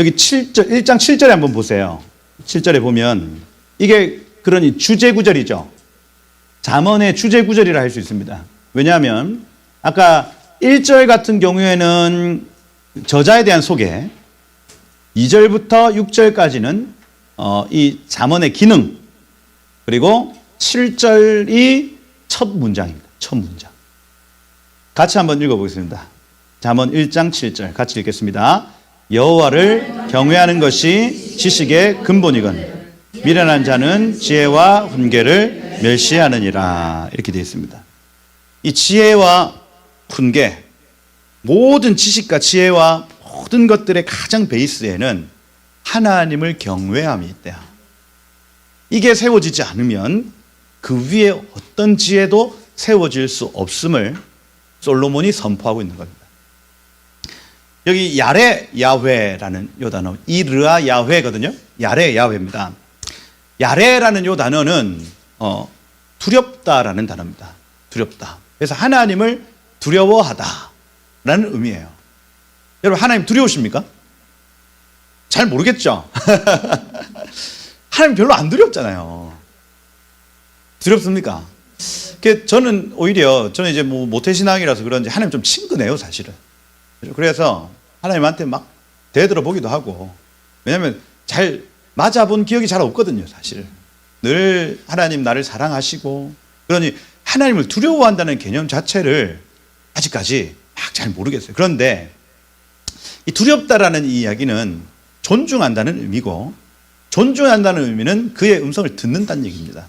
여기 7절, 1장 7절에 한번 보세요. 7절에 보면 이게 그러니 주제구절이죠. 잠언의 주제구절이라 할 수 있습니다. 왜냐하면 아까 1절 같은 경우에는 저자에 대한 소개, 2절부터 6절까지는 이 잠언의 기능, 그리고 7절이 첫 문장입니다. 첫 문장. 같이 한번 읽어보겠습니다. 잠언 1장 7절 같이 읽겠습니다. 여호와를 경외하는 것이 지식의 근본이거늘 미련한 자는 지혜와 훈계를 멸시하느니라. 이렇게 되어 있습니다. 이 지혜와 훈계, 모든 지식과 지혜와 모든 것들의 가장 베이스에는 하나님을 경외함이 있대요. 이게 세워지지 않으면 그 위에 어떤 지혜도 세워질 수 없음을 솔로몬이 선포하고 있는 겁니다. 여기 야레 야훼라는 요 단어, 이르아 야훼거든요. 야레 야훼입니다. 야레라는 요 단어는 두렵다라는 단어입니다. 두렵다. 그래서 하나님을 두려워하다라는 의미예요. 여러분, 하나님 두려우십니까? 잘 모르겠죠? 하나님 별로 안 두렵잖아요. 두렵습니까? 저는 오히려, 저는 이제 뭐 모태신앙이라서 그런지 하나님 좀 친근해요, 사실은. 그래서 하나님한테 막 대들어보기도 하고, 왜냐하면 잘 맞아본 기억이 잘 없거든요, 사실. 늘 하나님 나를 사랑하시고, 그러니 하나님을 두려워한다는 개념 자체를 아직까지 막 잘 모르겠어요. 그런데 이 두렵다라는 이 이야기는 존중한다는 의미고, 존중한다는 의미는 그의 음성을 듣는다는 얘기입니다.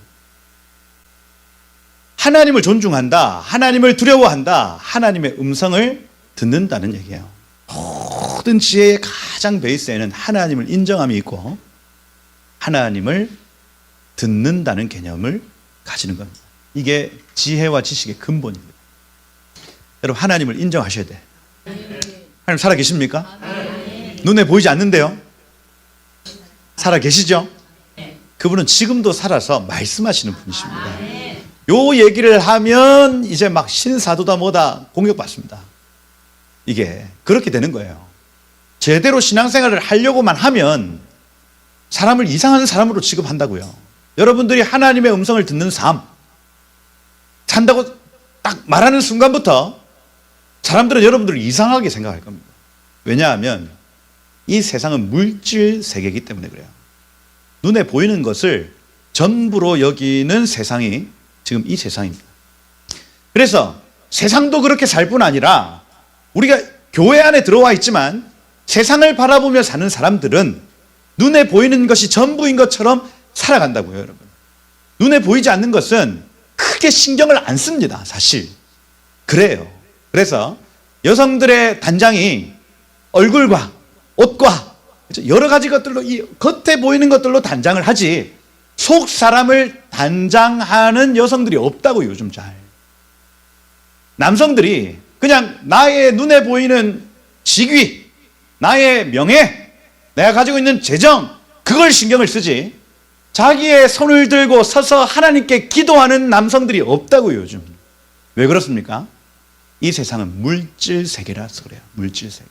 하나님을 존중한다, 하나님을 두려워한다, 하나님의 음성을 듣는다는 얘기예요. 모든 지혜의 가장 베이스에는 하나님을 인정함이 있고 하나님을 듣는다는 개념을 가지는 겁니다. 이게 지혜와 지식의 근본입니다. 여러분, 하나님을 인정하셔야 돼요. 하나님 살아 계십니까? 눈에 보이지 않는데요? 살아 계시죠? 그분은 지금도 살아서 말씀하시는 분이십니다. 요 얘기를 하면 이제 막 신사도다 뭐다 공격받습니다. 이게 그렇게 되는 거예요. 제대로 신앙생활을 하려고만 하면 사람을 이상한 사람으로 취급한다고요. 여러분들이 하나님의 음성을 듣는 삶 산다고 딱 말하는 순간부터 사람들은 여러분들을 이상하게 생각할 겁니다. 왜냐하면 이 세상은 물질 세계이기 때문에 그래요. 눈에 보이는 것을 전부로 여기는 세상이 지금 이 세상입니다. 그래서 세상도 그렇게 살 뿐 아니라 우리가 교회 안에 들어와 있지만 세상을 바라보며 사는 사람들은 눈에 보이는 것이 전부인 것처럼 살아간다고요, 여러분. 눈에 보이지 않는 것은 크게 신경을 안 씁니다, 사실. 그래요. 그래서 여성들의 단장이 얼굴과 옷과 여러 가지 것들로, 이 겉에 보이는 것들로 단장을 하지 속 사람을 단장하는 여성들이 없다고, 요즘 잘. 남성들이 그냥 나의 눈에 보이는 직위, 나의 명예, 내가 가지고 있는 재정, 그걸 신경을 쓰지 자기의 손을 들고 서서 하나님께 기도하는 남성들이 없다고, 요즘. 왜 그렇습니까? 이 세상은 물질 세계라서 그래요. 물질 세계.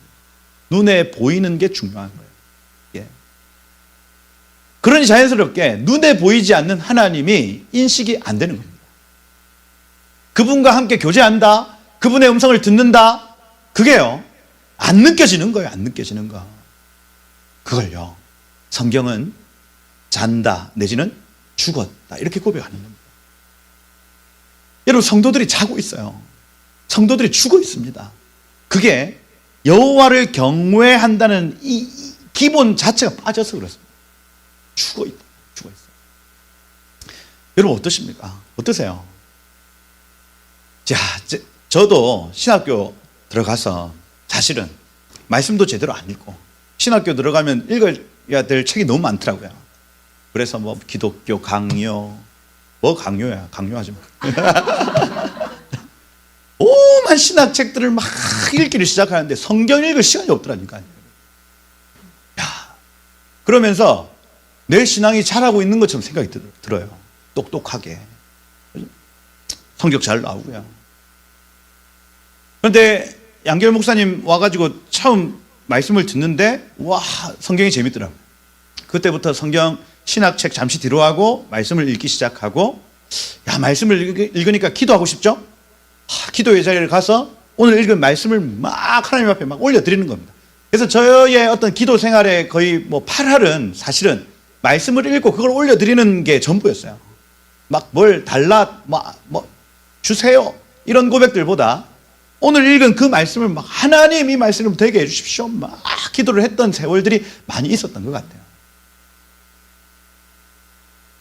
눈에 보이는 게 중요한 거예요. 예. 그러니 자연스럽게 눈에 보이지 않는 하나님이 인식이 안 되는 겁니다. 그분과 함께 교제한다, 그분의 음성을 듣는다, 그게요, 안 느껴지는 거예요. 안 느껴지는 거. 그걸요, 성경은 잔다 내지는 죽었다 이렇게 고백하는 겁니다. 여러분, 성도들이 자고 있어요. 성도들이 죽어 있습니다. 그게 여호와를 경외한다는 이 기본 자체가 빠져서 그렇습니다. 죽어 있다. 죽어 있어요. 여러분, 어떠십니까? 어떠세요? 자, 저도 신학교 들어가서 사실은 말씀도 제대로 안 읽고, 신학교 들어가면 읽어야 될 책이 너무 많더라고요. 그래서 뭐 기독교 강요, 뭐 강요야, 강요하지 마. 오만 신학책들을 막 읽기를 시작하는데 성경 읽을 시간이 없더라니까요. 야, 그러면서 내 신앙이 자라고 있는 것처럼 생각이 들어요. 똑똑하게. 성격 잘 나오고요. 그런데 양결 목사님 와가지고 처음 말씀을 듣는데 와, 성경이 재밌더라고요. 그때부터 성경 신학책 잠시 뒤로 하고 말씀을 읽기 시작하고, 야, 말씀을 읽으니까 기도하고 싶죠? 기도의 자리를 가서 오늘 읽은 말씀을 막 하나님 앞에 막 올려드리는 겁니다. 그래서 저의 어떤 기도 생활의 거의 뭐 8할은 사실은 말씀을 읽고 그걸 올려드리는 게 전부였어요. 막 뭘 달라, 뭐 주세요, 이런 고백들보다 오늘 읽은 그 말씀을 막 하나님 이 말씀을 되게 해주십시오, 막 기도를 했던 세월들이 많이 있었던 것 같아요.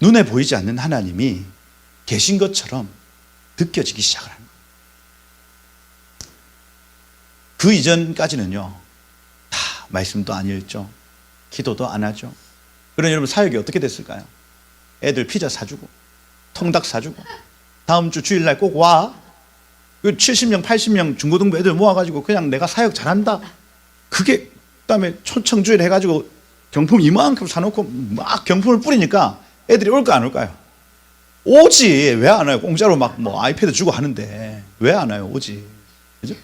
눈에 보이지 않는 하나님이 계신 것처럼 느껴지기 시작을 합니다. 그 이전까지는요, 다 말씀도 안 읽죠, 기도도 안 하죠. 그럼 여러분 사역이 어떻게 됐을까요? 애들 피자 사주고 통닭 사주고 다음 주 주일날 꼭 와. 70명 80명 중고등부 애들 모아가지고 그냥 내가 사역 잘한다, 그게 그다음에 초청주일 해가지고 경품 이만큼 사놓고 막 경품을 뿌리니까 애들이 올까 안 올까요? 오지. 왜 안 와요? 공짜로 막 뭐 아이패드 주고 하는데 왜 안 와요? 오지. 그죠?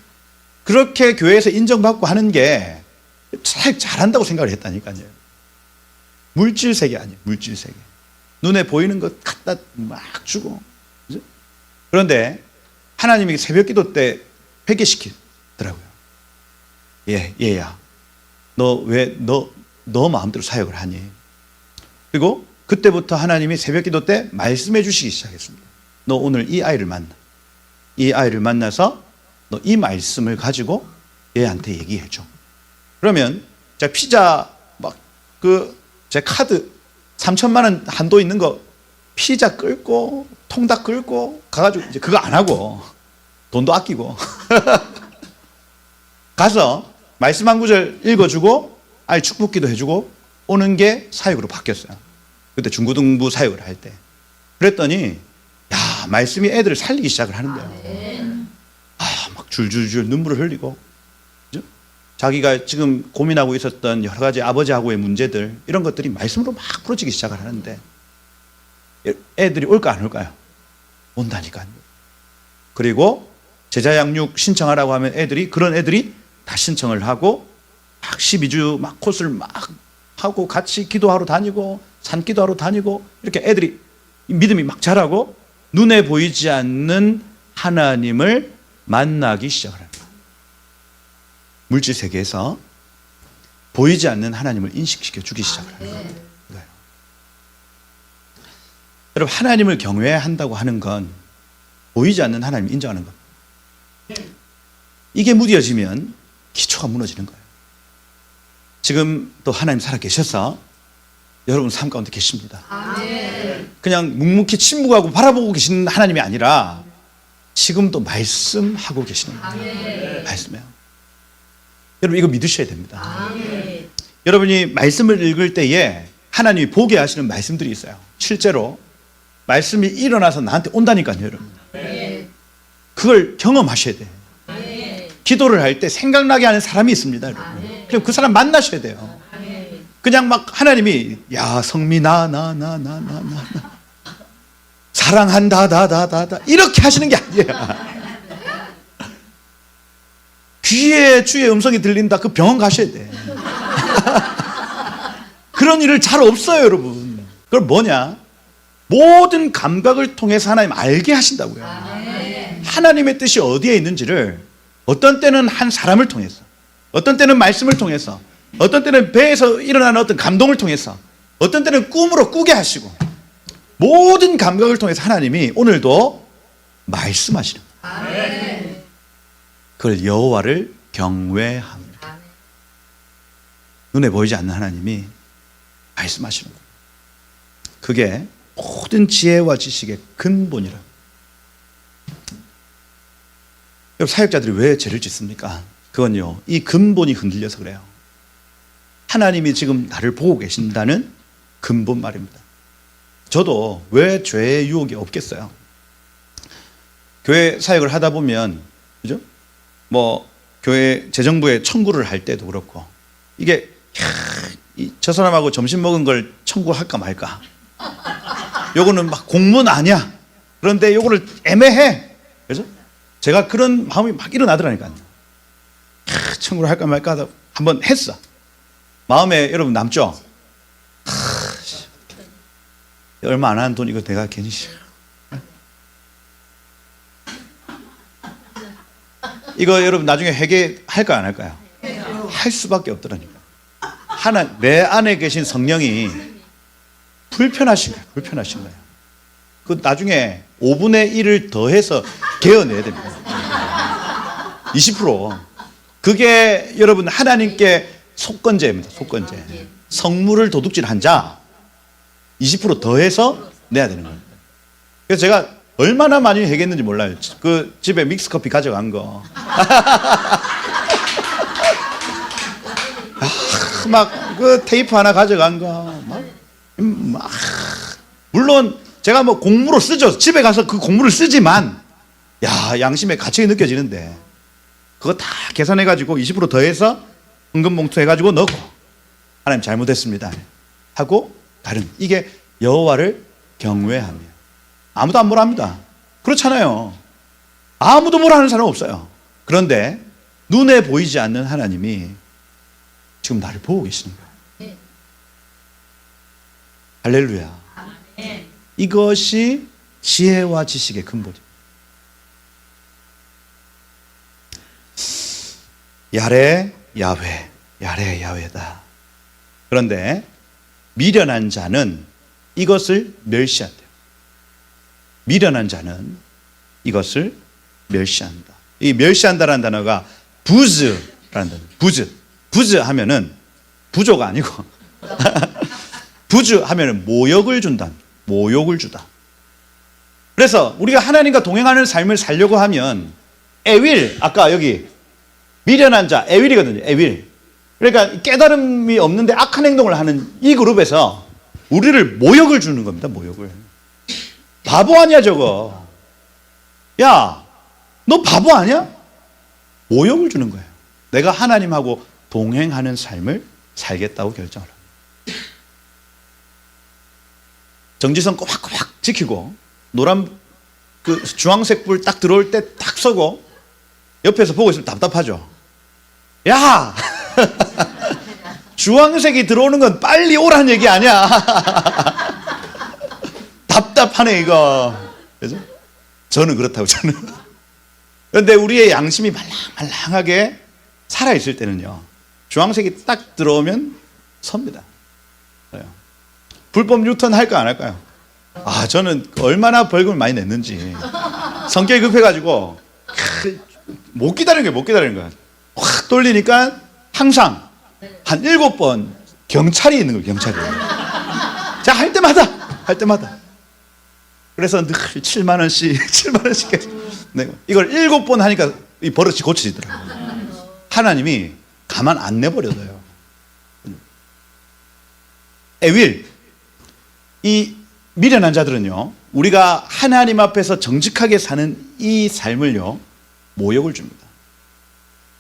그렇게 교회에서 인정받고 하는 게 사역 잘한다고 생각을 했다니까요. 물질 세계 아니에요. 물질 세계. 눈에 보이는 것 갖다 막 주고. 그죠? 그런데 하나님이 새벽 기도 때 회개시키더라고요. 얘야, 너 왜 너 마음대로 사역을 하니? 그리고 그때부터 하나님이 새벽 기도 때 말씀해 주시기 시작했습니다. 너 오늘 이 아이를 만나. 이 아이를 만나서 너 이 말씀을 가지고 얘한테 얘기해 줘. 그러면 제가 피자 막 제 카드 3천만 원 한도 있는 거 피자 끌고 통닭 끌고 가가지고 이제 그거 안 하고 돈도 아끼고 가서 말씀 한 구절 읽어주고 아이 축복기도 해주고 오는 게 사역으로 바뀌었어요. 그때 중고등부 사역을 할 때. 그랬더니 야, 말씀이 애들을 살리기 시작을 하는데요. 막 줄줄줄 눈물을 흘리고, 그죠? 자기가 지금 고민하고 있었던 여러 가지 아버지하고의 문제들, 이런 것들이 말씀으로 막 풀어지기 시작을 하는데 애들이 올까 안 올까요? 온다니까요. 그리고 제자 양육 신청하라고 하면 그런 애들이 다 신청을 하고 막 12주 막 코스를 막 하고 같이 기도하러 다니고 산기도하러 다니고, 이렇게 애들이 믿음이 막 자라고 눈에 보이지 않는 하나님을 만나기 시작을 합니다. 물질 세계에서 보이지 않는 하나님을 인식시켜 주기 시작을 합니다. 여러분, 하나님을 경외한다고 하는 건 보이지 않는 하나님을 인정하는 겁니다. 이게 무뎌지면 기초가 무너지는 거예요. 지금 또 하나님 살아계셔서 여러분 삶 가운데 계십니다. 그냥 묵묵히 침묵하고 바라보고 계시는 하나님이 아니라 지금도 말씀하고 계시는 거예요. 말씀해요. 여러분, 이거 믿으셔야 됩니다. 여러분이 말씀을 읽을 때에 하나님이 보게 하시는 말씀들이 있어요. 실제로 말씀이 일어나서 나한테 온다니까요, 여러분. 그걸 경험하셔야 돼요. 기도를 할 때 생각나게 하는 사람이 있습니다, 여러분. 그럼 그 사람 만나셔야 돼요. 그냥 막 하나님이 야, 성민아, 나 사랑한다, 다 이렇게 하시는 게 아니에요. 귀에 주의 음성이 들린다, 그 병원 가셔야 돼. 그런 일을 잘 없어요, 여러분. 그걸 뭐냐? 모든 감각을 통해서 하나님 알게 하신다고요. 하나님의 뜻이 어디에 있는지를 어떤 때는 한 사람을 통해서, 어떤 때는 말씀을 통해서, 어떤 때는 배에서 일어나는 어떤 감동을 통해서, 어떤 때는 꿈으로 꾸게 하시고, 모든 감각을 통해서 하나님이 오늘도 말씀하시는 거예요. 그걸 여호와를 경외합니다. 눈에 보이지 않는 하나님이 말씀하시는 거예요. 그게 모든 지혜와 지식의 근본이라. 여러분, 사역자들이 왜 죄를 짓습니까? 그건요, 이 근본이 흔들려서 그래요. 하나님이 지금 나를 보고 계신다는 근본 말입니다. 저도 왜 죄의 유혹이 없겠어요? 교회 사역을 하다 보면, 그죠? 뭐 교회 재정부에 청구를 할 때도 그렇고, 이게 저 사람하고 점심 먹은 걸 청구할까 말까. 요거는 막 공문 아니야. 그런데 요거를 애매해. 그죠? 제가 그런 마음이 막 일어나더라니까요. 청구를 할까 말까 하다 한번 했어. 마음에 여러분 남죠? 얼마 안 하는 돈 이거 내가 괜히 이거 여러분 나중에 회개할까요 안 할까요? 할 수밖에 없더라니까. 내 안에 계신 성령이 불편하신 거예요. 불편하신 거예요. 그 나중에 5분의 1을 더해서 개어내야 됩니다. 20%. 그게 여러분 하나님께 속건제입니다. 속건제. 성물을 도둑질한 자 20% 더해서 내야 되는 거예요. 그래서 제가 얼마나 많이 회개했는지 몰라요. 그 집에 믹스커피 가져간 거. 막 그 테이프 하나 가져간 거. 막 물론 제가 뭐 공무로 쓰죠. 집에 가서 그 공무를 쓰지만 야, 양심의 가책이 느껴지는데 그거 다 계산해 가지고 20% 더해서 헌금봉투 해 가지고 넣고 하나님 잘못했습니다 하고 다른 이게 여호와를 경외하며 아무도 안 뭐라 합니다. 그렇잖아요. 아무도 뭐라 하는 사람 없어요. 그런데 눈에 보이지 않는 하나님이 지금 나를 보고 계시는 거예요. 할렐루야. 이것이 지혜와 지식의 근본입니다. 야레 야훼, 야레 야훼다. 그런데 미련한 자는 이것을 멸시한대요. 미련한 자는 이것을 멸시한다. 이 멸시한다라는 단어가 부즈라는 단어. 부즈 하면은 부조가 아니고 부즈 하면은 모욕을 준다. 모욕을 주다. 그래서 우리가 하나님과 동행하는 삶을 살려고 하면 에윌, 아까 여기 미련한 자 에윌이거든요. 에윌. 그러니까 깨달음이 없는데 악한 행동을 하는 이 그룹에서 우리를 모욕을 주는 겁니다. 모욕을. 바보 아니야 저거. 야, 너 바보 아니야? 모욕을 주는 거예요. 내가 하나님하고 동행하는 삶을 살겠다고 결정을 합니다. 정지선 꼬박꼬박 지키고 노란 그 주황색 불 딱 들어올 때 딱 서고 옆에서 보고 있으면 답답하죠. 야! 주황색이 들어오는 건 빨리 오라는 얘기 아니야. 답답하네 이거. 그죠? 저는 그렇다고 저는. 그런데 우리의 양심이 말랑말랑하게 살아있을 때는요. 주황색이 딱 들어오면 섭니다. 불법 유턴 할까 안 할까요? 아, 저는 얼마나 벌금을 많이 냈는지. 성격이 급해가지고 못 기다리는 거예요. 못 기다리는 거예요. 확 돌리니까 항상 한 7번 경찰이 있는 거예요. 경찰이. 자, 할 때마다. 그래서 늘 7만 원씩 7만 원씩 네. 이걸 7번 하니까 이 버릇이 고쳐지더라고요. 하나님이 가만 안 내버려둬요. 에윌. 이 미련한 자들은요, 우리가 하나님 앞에서 정직하게 사는 이 삶을요, 모욕을 줍니다.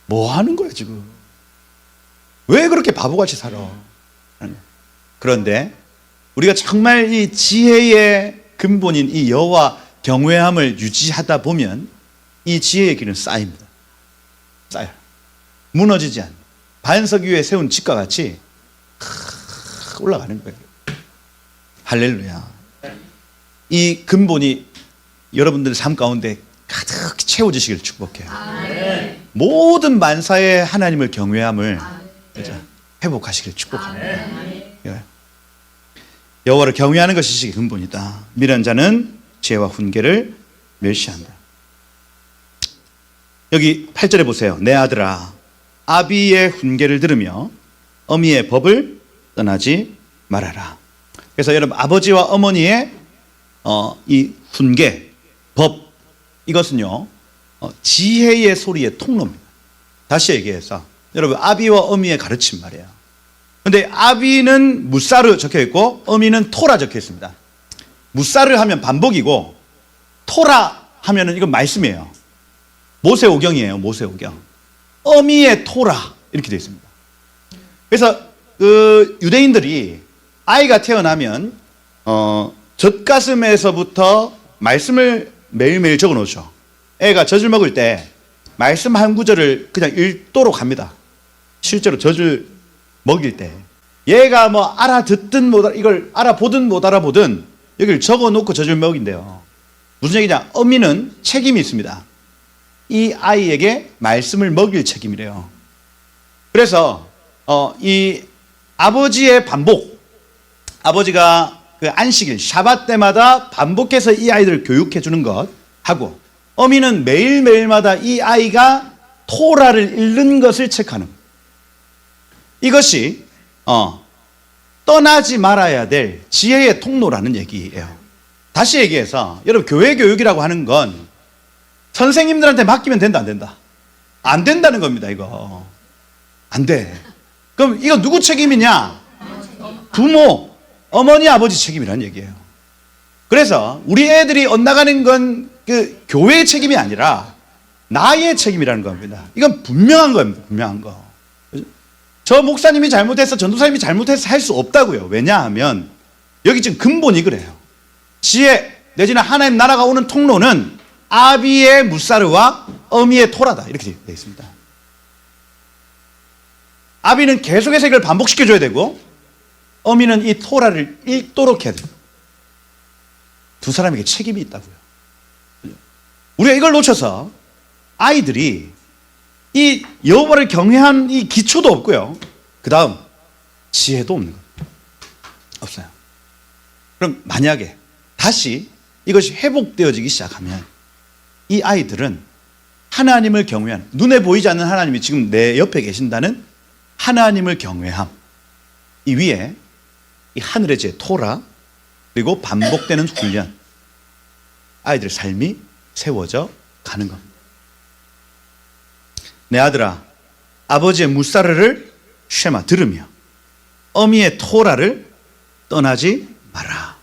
뭐 하는 거야, 지금? 왜 그렇게 바보같이 살아? 그런데 우리가 정말 이 지혜의 근본인 이 여호와 경외함을 유지하다 보면 이 지혜의 길은 쌓입니다. 쌓여요. 무너지지 않는 반석 위에 세운 집과 같이 올라가는 거예요. 할렐루야. 이 근본이 여러분들 삶 가운데 가득 채워지시길 축복해요. 모든 만사의 하나님을 경외함을 회복하시길 축복합니다. 여호와를 경외하는 것이 근본이다. 미련한 자는 지혜와 훈계를 멸시한다. 여기 8절에 보세요. 내 아들아, 아비의 훈계를 들으며 어미의 법을 떠나지 말아라. 그래서 여러분 아버지와 어머니의 이 훈계, 법 이것은요 지혜의 소리의 통로입니다. 다시 얘기해서 여러분 아비와 어미의 가르침 말이에요. 그런데 아비는 무사르 적혀 있고 어미는 토라 적혀 있습니다. 무사르 하면 반복이고 토라 하면은 이건 말씀이에요. 모세오경이에요. 모세오경. 어미의 토라 이렇게 되어 있습니다. 그래서 그 유대인들이 아이가 태어나면 젖가슴에서부터 말씀을 매일매일 적어 놓죠. 애가 젖을 먹을 때 말씀 한 구절을 그냥 읽도록 합니다. 실제로 젖을 먹일 때 얘가 뭐 알아듣든 이걸 알아보든 못 알아보든 여기를 적어놓고 젖을 먹인대요. 무슨 얘기냐? 어미는 책임이 있습니다. 이 아이에게 말씀을 먹일 책임이래요. 그래서 이 아버지의 반복, 아버지가 그 안식일 샤밧 때마다 반복해서 이 아이들을 교육해 주는 것 하고, 어미는 매일매일마다 이 아이가 토라를 읽는 것을 체크하는 것. 이것이 떠나지 말아야 될 지혜의 통로라는 얘기예요. 다시 얘기해서 여러분, 교회 교육이라고 하는 건 선생님들한테 맡기면 된다 안 된다? 안 된다는 겁니다. 이거 안 돼. 그럼 이거 누구 책임이냐? 부모, 어머니, 아버지 책임이라는 얘기예요. 그래서 우리 애들이 엇나가는 건 그 교회의 책임이 아니라 나의 책임이라는 겁니다. 이건 분명한 겁니다. 분명한 거. 저 목사님이 잘못해서 전도사님이 잘못해서 할 수 없다고요. 왜냐하면 여기 지금 근본이 그래요. 지혜 내지는 하나님 나라가 오는 통로는 아비의 무사르와 어미의 토라다, 이렇게 되어 있습니다. 아비는 계속해서 이걸 반복시켜줘야 되고, 어미는 이 토라를 읽도록 해야 돼요. 두 사람에게 책임이 있다고요. 우리가 이걸 놓쳐서 아이들이 이 여호와를 경외한 이 기초도 없고요, 그 다음 지혜도 없는 거예요. 없어요. 그럼 만약에 다시 이것이 회복되어지기 시작하면 이 아이들은 하나님을 경외하는, 눈에 보이지 않는 하나님이 지금 내 옆에 계신다는 하나님을 경외함, 이 위에 이 하늘의 지혜 토라, 그리고 반복되는 훈련, 아이들의 삶이 세워져 가는 겁니다. 내 아들아, 아버지의 무사르를 쉐마 들으며 어미의 토라를 떠나지 마라.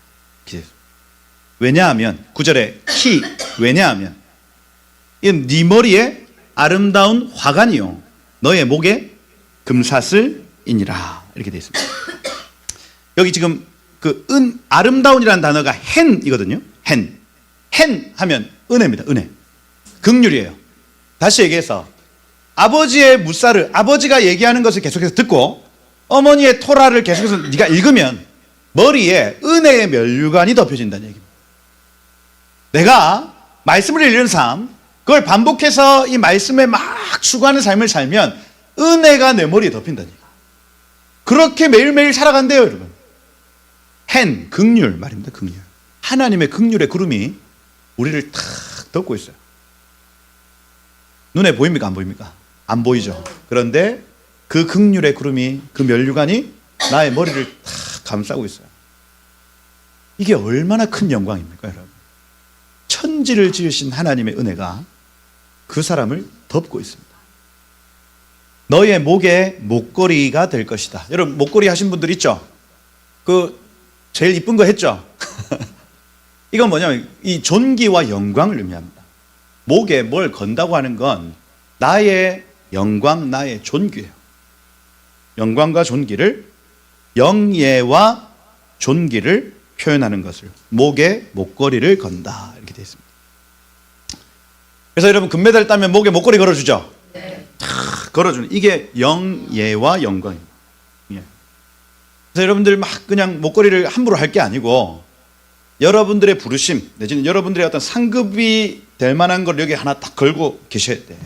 왜냐하면 9절에 왜냐하면 이는 네 머리에 아름다운 화관이요 너의 목에 금사슬이니라, 이렇게 되어 있습니다. 여기 지금 그 아름다운이라는 단어가 hen이거든요. hen 하면 은혜입니다. 은혜, 긍휼이에요. 다시 얘기해서 아버지의 무사르, 아버지가 얘기하는 것을 계속해서 듣고 어머니의 토라를 계속해서 네가 읽으면 머리에 은혜의 면류관이 덮여진다는 얘기입니다. 내가 말씀을 읽는 삶, 그걸 반복해서 이 말씀에 막 추구하는 삶을 살면 은혜가 내 머리에 덮인다는 얘기예요. 그렇게 매일매일 살아간대요, 여러분. 긍휼 말입니다. 긍휼. 하나님의 긍휼의 구름이 우리를 탁 덮고 있어요. 눈에 보입니까? 안 보입니까? 안 보이죠. 그런데 그 긍휼의 구름이, 그 면류관이 나의 머리를 탁 감싸고 있어요. 이게 얼마나 큰 영광입니까, 여러분? 천지를 지으신 하나님의 은혜가 그 사람을 덮고 있습니다. 너의 목에 목걸이가 될 것이다. 여러분, 목걸이 하신 분들 있죠? 그 제일 이쁜 거 했죠? 이건 뭐냐면 이 존귀와 영광을 의미합니다. 목에 뭘 건다고 하는 건 나의 영광, 나의 존귀예요. 영광과 존귀를, 영예와 존귀를 표현하는 것을 목에 목걸이를 건다, 이렇게 되어 있습니다. 그래서 여러분, 금메달 따면 목에 목걸이 걸어주죠? 네. 걸어주는, 이게 영예와 영광입니다. 예. 그래서 여러분들 막 그냥 목걸이를 함부로 할 게 아니고 여러분들의 부르심 내지는 여러분들의 어떤 상급이 될 만한 걸 여기 하나 딱 걸고 계셔야 돼요.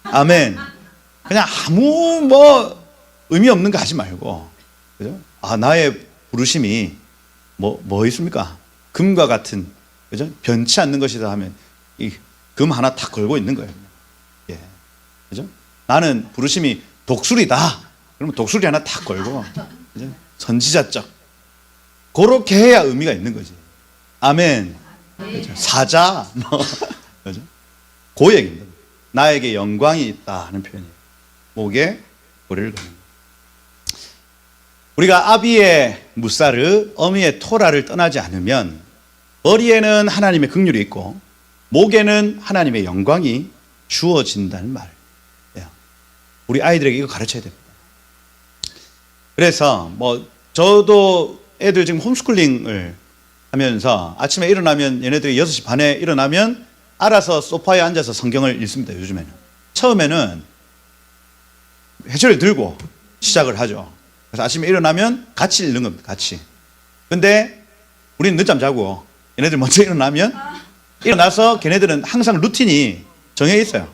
아멘. 그냥 아무 뭐 의미 없는 거 하지 말고, 그죠? 나의 부르심이 뭐 있습니까? 금과 같은, 그죠? 변치 않는 것이다 하면 이 금 하나 딱 걸고 있는 거예요. 예, 그죠? 나는 부르심이 독수리다. 그러면 독수리 하나 딱 걸고, 그죠? 선지자적. 그렇게 해야 의미가 있는 거지. 아멘. 그죠? 사자, 그죠? 그 얘기입니다. 나에게 영광이 있다 하는 표현이에요. 목에 고리를 거는. 우리가 아비의 무사르, 어미의 토라를 떠나지 않으면 머리에는 하나님의 긍휼이 있고 목에는 하나님의 영광이 주어진다는 말이에요. 우리 아이들에게 이거 가르쳐야 됩니다. 그래서 저도 애들 지금 홈스쿨링을 하면서 아침에 일어나면 얘네들이 6시 반에 일어나면 알아서 소파에 앉아서 성경을 읽습니다. 요즘에는. 처음에는 해초를 들고 시작을 하죠. 그래서 아침에 일어나면 같이 읽는 겁니다. 같이. 근데 우리는 늦잠 자고 얘네들 먼저 일어나면 일어나서 걔네들은 항상 루틴이 정해 있어요.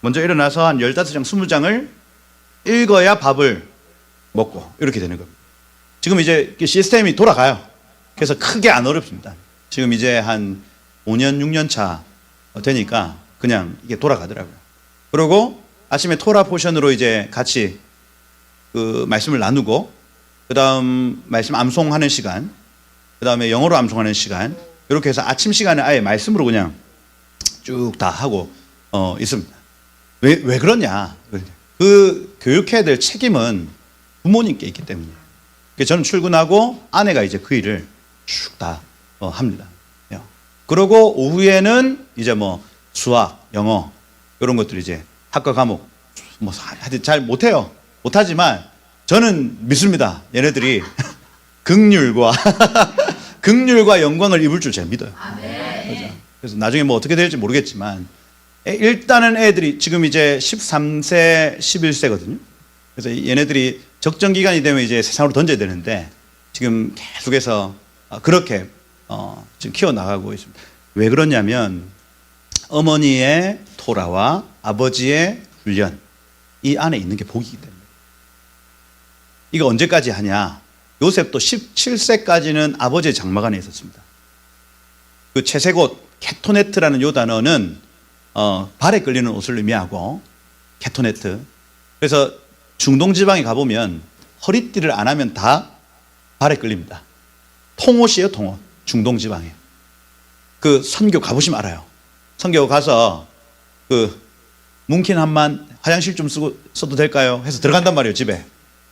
먼저 일어나서 한 15장, 20장을 읽어야 밥을 먹고 이렇게 되는 겁니다. 지금 이제 시스템이 돌아가요. 그래서 크게 안 어렵습니다. 지금 이제 한 5년, 6년 차 되니까 그냥 이게 돌아가더라고요. 그리고 아침에 토라 포션으로 이제 같이 그 말씀을 나누고, 그 다음 말씀 암송하는 시간, 그 다음에 영어로 암송하는 시간, 이렇게 해서 아침 시간에 아예 말씀으로 그냥 쭉 다 하고 있습니다. 왜 그러냐? 그 교육해야 될 책임은 부모님께 있기 때문에. 저는 출근하고 아내가 이제 그 일을 쭉 다 합니다. 그러고 오후에는 이제 뭐 수학, 영어 이런 것들 이제 학과 과목 뭐 하여튼 잘 못해요. 못하지만 저는 믿습니다. 얘네들이 긍휼과 긍휼과 영광을 입을 줄 제가 믿어요. 그렇죠? 그래서 나중에 뭐 어떻게 될지 모르겠지만 일단은 애들이 지금 이제 13세, 11세거든요. 그래서 얘네들이 적정 기간이 되면 이제 세상으로 던져야 되는데 지금 계속해서 그렇게 지금 키워나가고 있습니다. 왜 그러냐면 어머니의 토라와 아버지의 훈련 이 안에 있는 게 복이기 때문에. 이거 언제까지 하냐? 요셉도 17세까지는 아버지의 장막 안에 있었습니다. 그 채색옷 케토네트라는 요 단어는 발에 끌리는 옷을 의미하고 케토네트. 그래서 중동 지방에 가보면 허리띠를 안 하면 다 발에 끌립니다. 통옷이에요, 통옷. 중동 지방에. 그 선교 가보시면 알아요. 선교 가서 그 뭉킨 한만 화장실 좀 써도 될까요? 해서 들어간단 말이에요, 집에.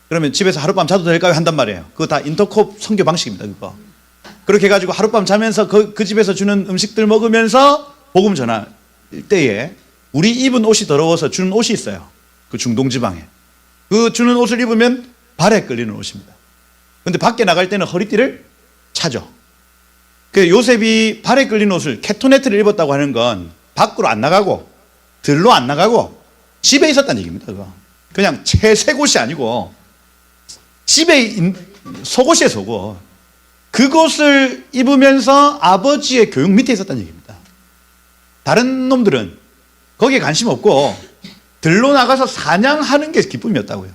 그러면 집에서 하룻밤 자도 될까요? 한단 말이에요. 그거 다 인터콥 선교 방식입니다, 그거. 그렇게 해가지고 하룻밤 자면서 그 집에서 주는 음식들 먹으면서 복음 전할 때에 우리 입은 옷이 더러워서 주는 옷이 있어요. 그 중동 지방에. 그 주는 옷을 입으면 발에 끌리는 옷입니다. 근데 밖에 나갈 때는 허리띠를 차죠. 그 요셉이 발에 끌리는 옷을 케토네트를 입었다고 하는 건 밖으로 안 나가고 들로 안 나가고 집에 있었다는 얘기입니다. 그거. 그냥 채색 옷이 아니고 집에 속옷이에요, 속옷. 그것을 입으면서 아버지의 교육 밑에 있었다는 얘기입니다. 다른 놈들은 거기에 관심 없고 들로 나가서 사냥하는 게 기쁨이었다고요.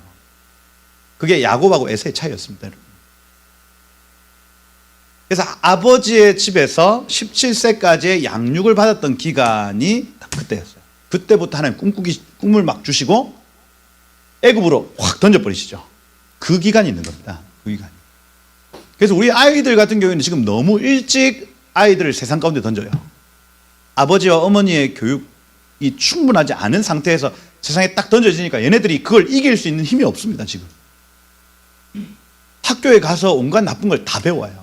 그게 야곱하고 에서의 차이였습니다. 그래서 아버지의 집에서 17세까지의 양육을 받았던 기간이 딱 그때였어요. 그때부터 하나님 꿈을 막 주시고 애굽으로 확 던져버리시죠. 그 기간이 있는 겁니다. 그 기간이. 그래서 우리 아이들 같은 경우에는 지금 너무 일찍 아이들을 세상 가운데 던져요. 아버지와 어머니의 교육이 충분하지 않은 상태에서 세상에 딱 던져지니까 얘네들이 그걸 이길 수 있는 힘이 없습니다, 지금. 학교에 가서 온갖 나쁜 걸 다 배워요.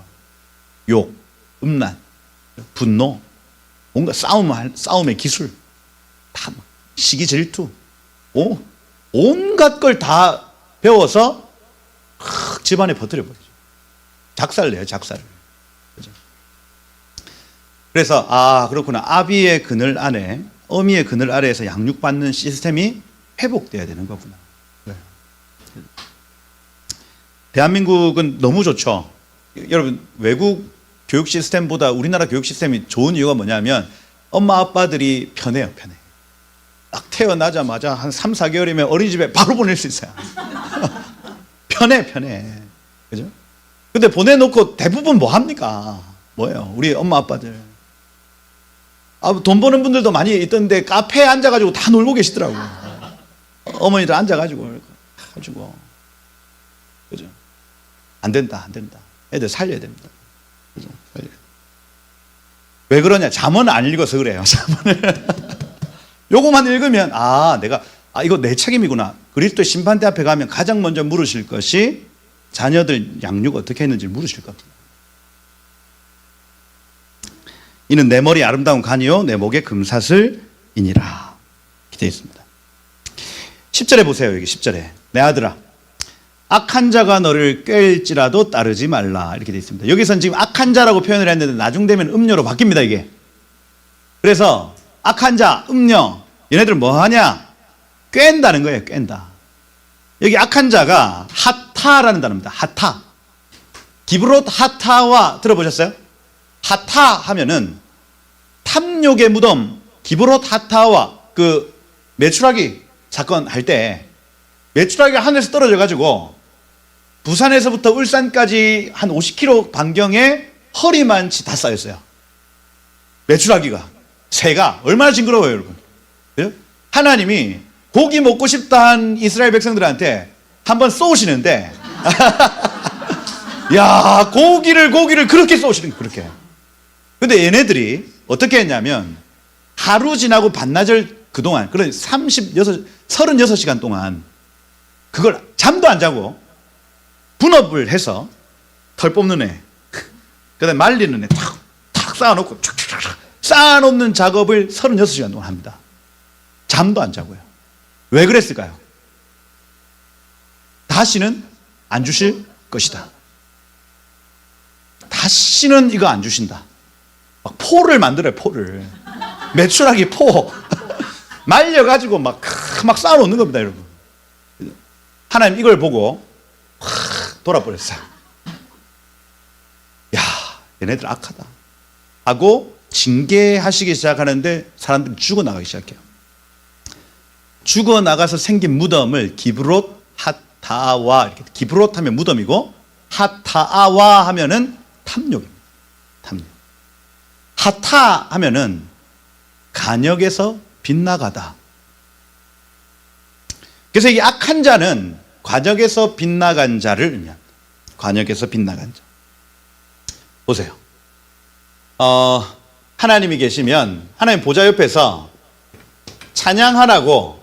욕, 음란, 분노, 뭔가 싸움의 기술, 다 시기 질투, 온갖 걸 다 배워서 집안에 퍼뜨려 버리죠. 작살내요, 작살을. 그죠? 그래서 그렇구나. 아비의 그늘 안에, 어미의 그늘 아래에서 양육받는 시스템이 회복돼야 되는 거구나. 네. 대한민국은 너무 좋죠. 여러분, 외국 교육 시스템보다 우리나라 교육 시스템이 좋은 이유가 뭐냐면 엄마 아빠들이 편해요, 편해. 딱 태어나자마자 한 3, 4개월이면 어린이집에 바로 보낼 수 있어요. 편해. 그죠? 근데 보내놓고 대부분 뭐 합니까? 뭐예요? 우리 엄마 아빠들. 돈 버는 분들도 많이 있던데 카페에 앉아가지고 다 놀고 계시더라고. 어머니들 앉아가지고. 그죠? 안 된다. 애들 살려야 됩니다. 그죠? 왜 그러냐? 잠언을 안 읽어서 그래요. 잠언을. 요거만 읽으면 내가 이거 내 책임이구나. 그리스도의 심판대 앞에 가면 가장 먼저 물으실 것이 자녀들 양육 어떻게 했는지 물으실 겁니다. 이는 내 머리 아름다운 간이요 내 목에 금사슬이니라. 기대어 있습니다. 10절에 보세요. 여기 10절에 내 아들아 악한 자가 너를 꿰일지라도 따르지 말라. 이렇게 되어 있습니다. 여기서는 지금 악한 자라고 표현을 했는데 나중 되면 음녀로 바뀝니다, 이게. 그래서 악한 자, 음녀, 얘네들 뭐 하냐? 꿰인다는 거예요, 꿰인다. 여기 악한 자가 하타라는 단어입니다. 하타. 기브롯 하타와 들어보셨어요? 하타 하면은 탐욕의 무덤, 기브롯 하타와 그 메추라기 사건 할 때 메추라기가 하늘에서 떨어져 가지고 부산에서부터 울산까지 한 50km 반경에 허리만치 다 쌓였어요. 메추라기가, 새가 얼마나 징그러워요, 여러분. 그죠? 하나님이 고기 먹고 싶다 한 이스라엘 백성들한테 한번 쏘시는데 야, 고기를 그렇게 쏘시는 거예요. 그렇게. 근데 얘네들이 어떻게 했냐면 하루 지나고 반나절 그동안, 그런 36시간 동안 그걸 잠도 안 자고 분업을 해서 털 뽑는 애, 그다음에 말리는 애 탁 쌓아놓고 촥촥촥 쌓아놓는 작업을 36시간 동안 합니다. 잠도 안 자고요. 왜 그랬을까요? 다시는 안 주실 것이다. 다시는 이거 안 주신다. 막 포를 만들어요, 포를. 메추라기 포. 말려가지고 막 쌓아놓는 겁니다, 여러분. 하나님 이걸 보고 확 돌아버렸어요. 야, 얘네들 악하다 하고 징계하시기 시작하는데 사람들이 죽어나가기 시작해요. 죽어나가서 생긴 무덤을 기브롯 하타와, 이렇게 기브롯 하면 무덤이고 하타아와 하면은 탐욕입니다. 탐욕. 하타 하면은 간역에서 빗나가다. 그래서 이 악한 자는 관역에서 빗나간 자를 의미합니다. 관역에서 빗나간 자. 보세요. 하나님이 계시면 하나님 보좌 옆에서 찬양하라고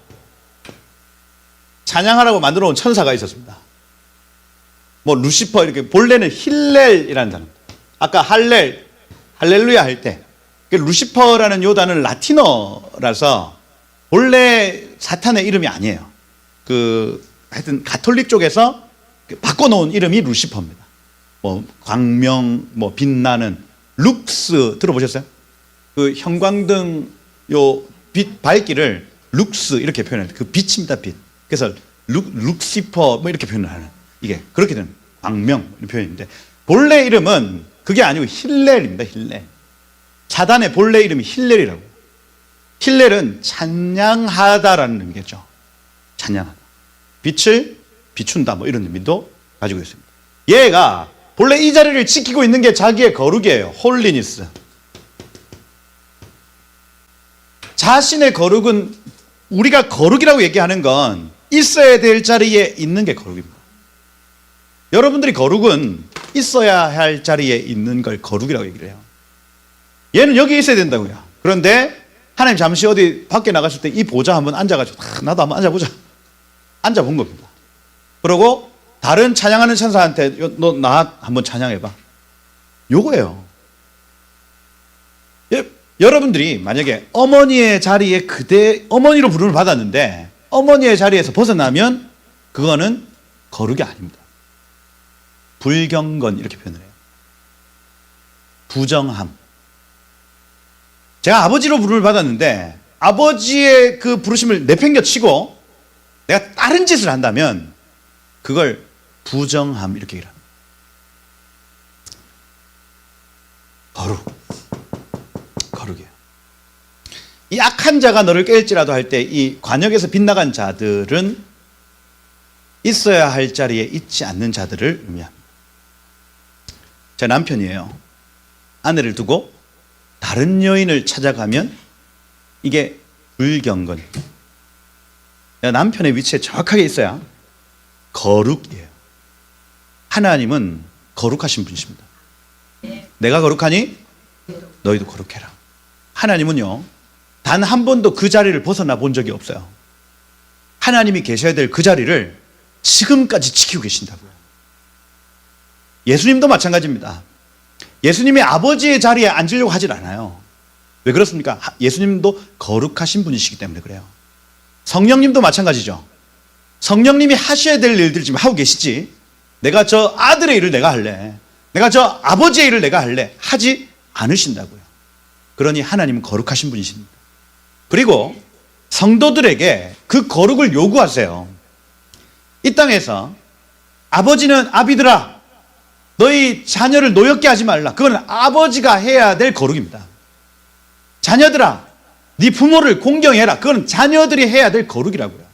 만들어 온 천사가 있었습니다. 뭐 루시퍼, 이렇게 본래는 힐렐이라는 단어입니다. 아까 할렐루야 할 때 루시퍼라는 요 단어는 라틴어라서 본래 사탄의 이름이 아니에요. 하여튼 가톨릭 쪽에서 바꿔놓은 이름이 루시퍼입니다. 뭐 광명, 뭐 빛나는, 룩스 들어보셨어요? 그 형광등 요 빛 밝기를 룩스 이렇게 표현해요. 그 빛입니다, 빛. 그래서 룩시퍼 뭐 이렇게 표현을 하는, 이게 그렇게 되는 광명 이런 표현인데, 본래 이름은 그게 아니고 힐렐입니다. 힐렐. 사단의 본래 이름이 힐렐이라고. 힐렐은 찬양하다라는 의미겠죠. 찬양하다. 빛을 비춘다 뭐 이런 의미도 가지고 있습니다. 얘가 본래 이 자리를 지키고 있는 게 자기의 거룩이에요. 홀리니스. 자신의 거룩은, 우리가 거룩이라고 얘기하는 건 있어야 될 자리에 있는 게 거룩입니다. 여러분들이 거룩은 있어야 할 자리에 있는 걸 거룩이라고 얘기를 해요. 얘는 여기 있어야 된다고요. 그런데 하나님 잠시 어디 밖에 나갔을 때 이 보좌 한번 앉아가지고 나도 한번 앉아보자. 앉아본 겁니다. 그러고 다른 찬양하는 천사한테 너 나 한번 찬양해봐. 요거예요. 여러분들이 만약에 어머니의 자리에 어머니로 부름을 받았는데 어머니의 자리에서 벗어나면 그거는 거룩이 아닙니다. 불경건 이렇게 표현을 해요. 부정함. 제가 아버지로 부름을 받았는데 아버지의 그 부르심을 내팽겨치고 내가 다른 짓을 한다면 그걸 부정함 이렇게 얘기를 합니다. 거룩이에요. 이 악한 자가 너를 깰지라도 할 때 이 관역에서 빗나간 자들은 있어야 할 자리에 있지 않는 자들을 의미합니다. 제 남편이에요. 아내를 두고 다른 여인을 찾아가면 이게 불경건. 남편의 위치에 정확하게 있어야 거룩이에요. 하나님은 거룩하신 분이십니다. 내가 거룩하니 너희도 거룩해라. 하나님은요, 단 한 번도 그 자리를 벗어나 본 적이 없어요. 하나님이 계셔야 될 그 자리를 지금까지 지키고 계신다고요. 예수님도 마찬가지입니다. 예수님이 아버지의 자리에 앉으려고 하질 않아요. 왜 그렇습니까? 예수님도 거룩하신 분이시기 때문에 그래요. 성령님도 마찬가지죠. 성령님이 하셔야 될 일들 지금 하고 계시지, 내가 저 아들의 일을 내가 할래, 내가 저 아버지의 일을 내가 할래 하지 않으신다고요. 그러니 하나님은 거룩하신 분이십니다. 그리고 성도들에게 그 거룩을 요구하세요. 이 땅에서 아버지는 아비들아 너희 자녀를 노엽게 하지 말라. 그건 아버지가 해야 될 거룩입니다. 자녀들아 네 부모를 공경해라. 그건 자녀들이 해야 될 거룩이라고요.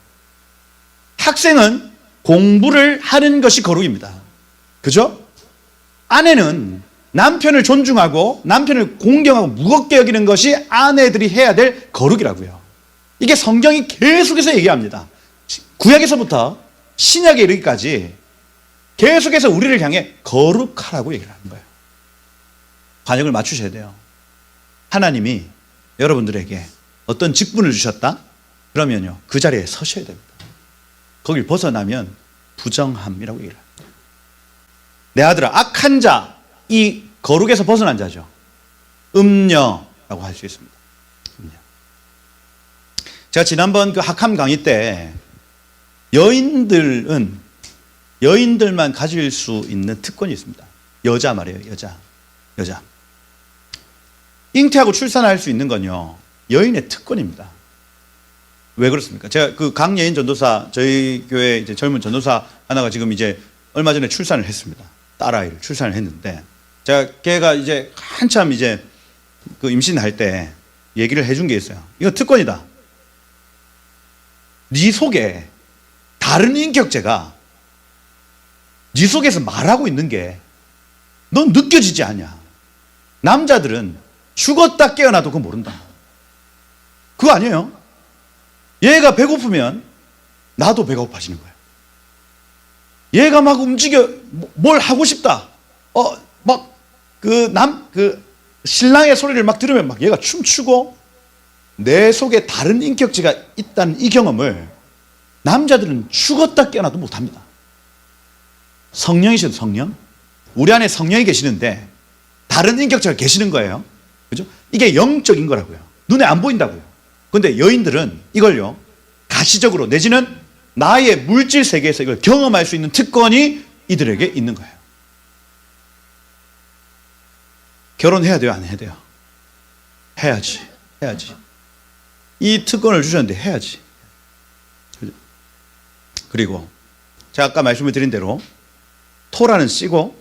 학생은 공부를 하는 것이 거룩입니다. 그죠? 아내는 남편을 존중하고 남편을 공경하고 무겁게 여기는 것이 아내들이 해야 될 거룩이라고요. 이게 성경이 계속해서 얘기합니다. 구약에서부터 신약에 이르기까지 계속해서 우리를 향해 거룩하라고 얘기를 하는 거예요. 관역을 맞추셔야 돼요. 하나님이 여러분들에게 어떤 직분을 주셨다? 그러면요, 그 자리에 서셔야 됩니다. 거길 벗어나면 부정함이라고 얘기를 합니다. 내 아들아, 악한 자, 이 거룩에서 벗어난 자죠. 음녀라고 할 수 있습니다. 음녀. 제가 지난번 그 학함 강의 때 여인들만 가질 수 있는 특권이 있습니다. 여자 말이에요. 여자. 잉태하고 출산할 수 있는 건요, 여인의 특권입니다. 왜 그렇습니까? 제가 그 강예인 전도사, 저희 교회 이제 젊은 전도사 하나가 지금 이제 얼마 전에 출산을 했습니다. 딸아이를 출산을 했는데, 제가 걔가 이제 한참 이제 그 임신할 때 얘기를 해준 게 있어요. 이거 특권이다. 네 속에 다른 인격체가 네 속에서 말하고 있는 게 넌 느껴지지 않냐. 남자들은 죽었다 깨어나도 그거 모른다. 그거 아니에요. 얘가 배고프면 나도 배가 고파지는 거예요. 얘가 막 움직여 뭘 하고 싶다. 막 신랑의 소리를 막 들으면 막 얘가 춤추고 내 속에 다른 인격체가 있다는 이 경험을 남자들은 죽었다 깨어나도 못합니다. 성령이셔도 성령? 우리 안에 성령이 계시는데 다른 인격체가 계시는 거예요. 그죠? 이게 영적인 거라고요. 눈에 안 보인다고요. 그런데 여인들은 이걸요, 가시적으로 내지는 나의 물질 세계에서 이걸 경험할 수 있는 특권이 이들에게 있는 거예요. 결혼해야 돼요? 안 해야 돼요? 해야지. 이 특권을 주셨는데 해야지. 그리고 제가 아까 말씀을 드린 대로 토라는 씨고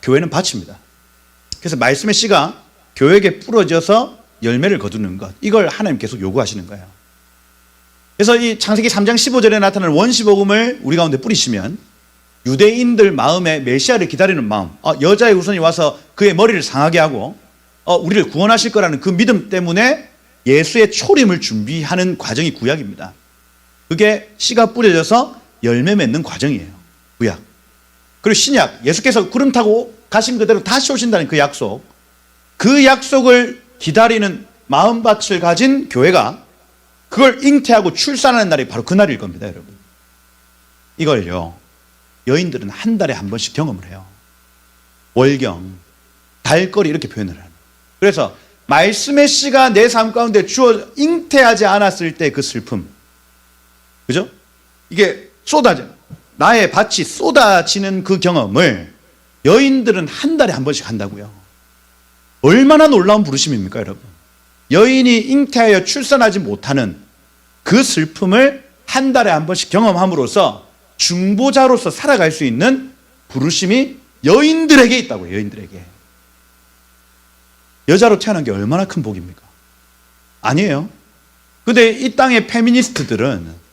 교회는 밭입니다. 그래서 말씀의 씨가 교회에게 뿌려져서 열매를 거두는 것, 이걸 하나님 계속 요구하시는 거예요. 그래서 이 창세기 3장 15절에 나타나는 원시복음을 우리 가운데 뿌리시면 유대인들 마음에 메시아를 기다리는 마음, 여자의 후손이 와서 그의 머리를 상하게 하고 우리를 구원하실 거라는 그 믿음 때문에 예수의 초림을 준비하는 과정이 구약입니다. 그게 씨가 뿌려져서 열매 맺는 과정이에요. 구약. 그리고 신약, 예수께서 구름 타고 가신 그대로 다시 오신다는 그 약속, 그 약속을 기다리는 마음밭을 가진 교회가 그걸 잉태하고 출산하는 날이 바로 그날일 겁니다, 여러분. 이걸요, 여인들은 한 달에 한 번씩 경험을 해요. 월경, 달거리 이렇게 표현을 하는. 그래서 말씀의 씨가 내 삶 가운데 주어 잉태하지 않았을 때 그 슬픔, 그죠? 이게 나의 밭이 쏟아지는 그 경험을 여인들은 한 달에 한 번씩 한다고요. 얼마나 놀라운 부르심입니까, 여러분? 여인이 잉태하여 출산하지 못하는 그 슬픔을 한 달에 한 번씩 경험함으로써 중보자로서 살아갈 수 있는 부르심이 여인들에게 있다고요. 여인들에게. 여자로 태어난 게 얼마나 큰 복입니까? 아니에요. 근데 이 땅의 페미니스트들은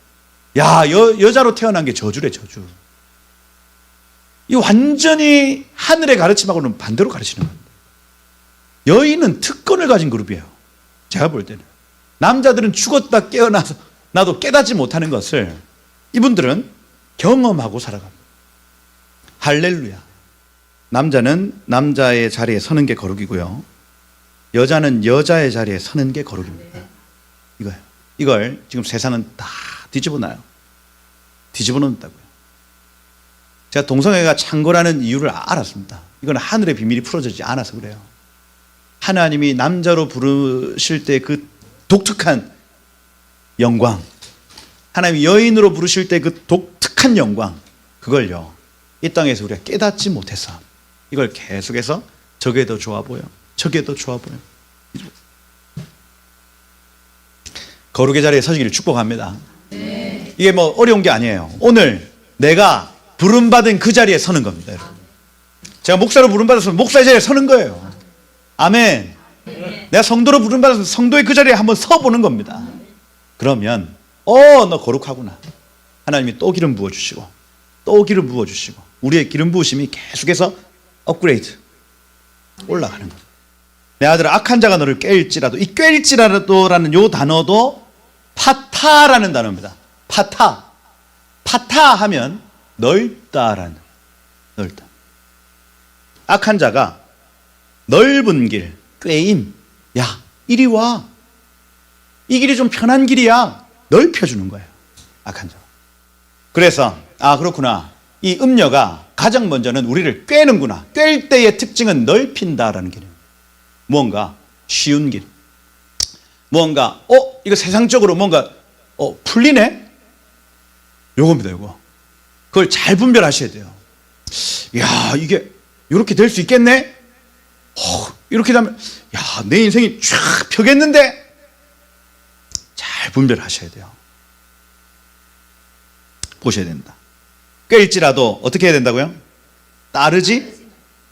여자로 태어난 게 저주래, 저주. 이 완전히 하늘의 가르침하고는 반대로 가르치는 겁니다. 여인은 특권을 가진 그룹이에요. 제가 볼 때는. 남자들은 죽었다 깨어나서 나도 깨닫지 못하는 것을 이분들은 경험하고 살아갑니다. 할렐루야. 남자는 남자의 자리에 서는 게 거룩이고요, 여자는 여자의 자리에 서는 게 거룩입니다. 이거예요. 이걸 지금 세상은 다 뒤집어 놓는다고요. 제가 동성애가 창고라는 이유를 알았습니다. 이건 하늘의 비밀이 풀어지지 않아서 그래요. 하나님이 남자로 부르실 때 그 독특한 영광, 하나님이 여인으로 부르실 때 그 독특한 영광, 그걸요, 이 땅에서 우리가 깨닫지 못해서 이걸 계속해서 저게 더 좋아 보여, 저게 더 좋아 보여. 거룩의 자리에 서시기를 축복합니다. 이게 뭐 어려운 게 아니에요. 오늘 내가 부름받은 그 자리에 서는 겁니다. 여러분. 제가 목사로 부름받아서 목사의 자리에 서는 거예요. 아멘. 내가 성도로 부름받아서 성도의 그 자리에 한번 서보는 겁니다. 그러면 너 거룩하구나. 하나님이 또 기름 부어주시고 또 기름 부어주시고 우리의 기름 부으심이 계속해서 업그레이드 올라가는 거예요. 내 아들아, 악한 자가 너를 깰지라도, 이 깰지라도라는 요 단어도 파타라는 단어입니다. 파타 하면 넓다라는, 넓다. 악한 자가 넓은 길, 꾀임, 야 이리 와, 이 길이 좀 편한 길이야, 넓혀주는 거예요. 악한 자. 그래서 그렇구나, 이 음녀가 가장 먼저는 우리를 꿰는구나. 꿰일 때의 특징은 넓힌다라는 길입니다. 뭔가 쉬운 길, 뭔가 이거 세상적으로 뭔가 풀리네, 요겁니다. 요거 그걸 잘 분별하셔야 돼요. 야 이게 이렇게 될 수 있겠네, 이렇게 되면 야 내 인생이 쫙 펴겠는데, 잘 분별하셔야 돼요. 보셔야 된다. 꿰일지라도 어떻게 해야 된다고요? 따르지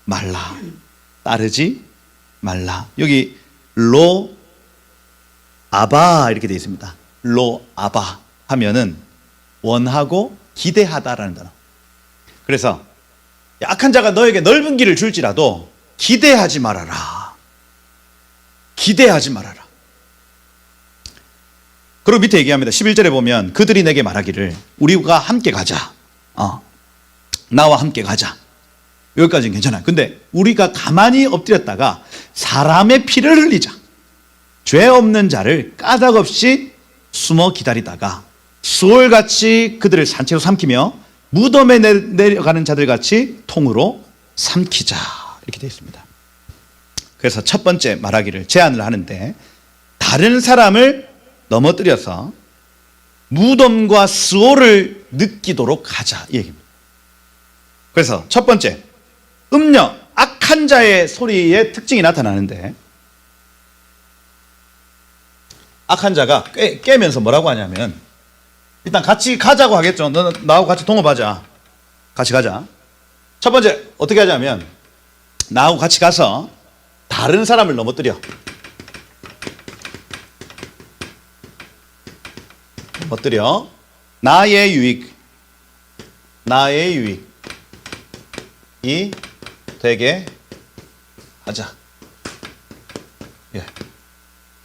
말라. 따르지 말라. 여기 로 아바 이렇게 되어 있습니다. 로 아바 하면은 원하고 기대하다라는 단어. 그래서 악한 자가 너에게 넓은 길을 줄지라도 기대하지 말아라. 기대하지 말아라. 그리고 밑에 얘기합니다. 11절에 보면 그들이 내게 말하기를 우리가 함께 가자. 나와 함께 가자. 여기까지는 괜찮아요. 근데 우리가 가만히 엎드렸다가 사람의 피를 흘리자. 죄 없는 자를 까닭없이 숨어 기다리다가 수월같이 그들을 산채로 삼키며 무덤에 내려가는 자들같이 통으로 삼키자. 이렇게 되어 있습니다. 그래서 첫 번째 말하기를 제안을 하는데, 다른 사람을 넘어뜨려서 무덤과 수호를 느끼도록 하자, 이 얘기입니다. 그래서 첫 번째, 음녀, 악한 자의 소리의 특징이 나타나는데, 악한 자가 깨면서 뭐라고 하냐면, 일단 같이 가자고 하겠죠. 너는 나하고 같이 동업하자, 같이 가자. 첫 번째 어떻게 하자면, 나하고 같이 가서 다른 사람을 넘어뜨려. 넘어뜨려. 나의 유익이 되게 하자. 예.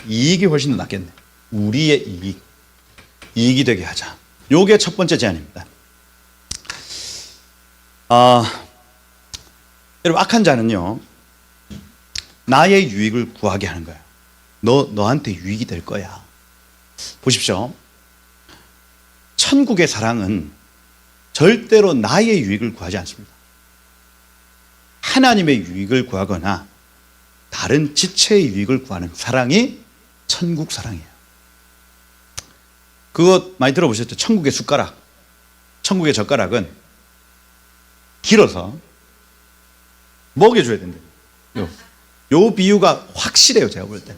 이익이 훨씬 더 낫겠네. 우리의 이익이 되게 하자. 요게 첫 번째 제안입니다. 여러분, 악한 자는요, 나의 유익을 구하게 하는 거예요. 너한테 유익이 될 거야. 보십시오. 천국의 사랑은 절대로 나의 유익을 구하지 않습니다. 하나님의 유익을 구하거나 다른 지체의 유익을 구하는 사랑이 천국 사랑이에요. 그거 많이 들어보셨죠? 천국의 숟가락, 천국의 젓가락은 길어서 먹여줘야 된대요. 요 비유가 확실해요. 제가 볼 때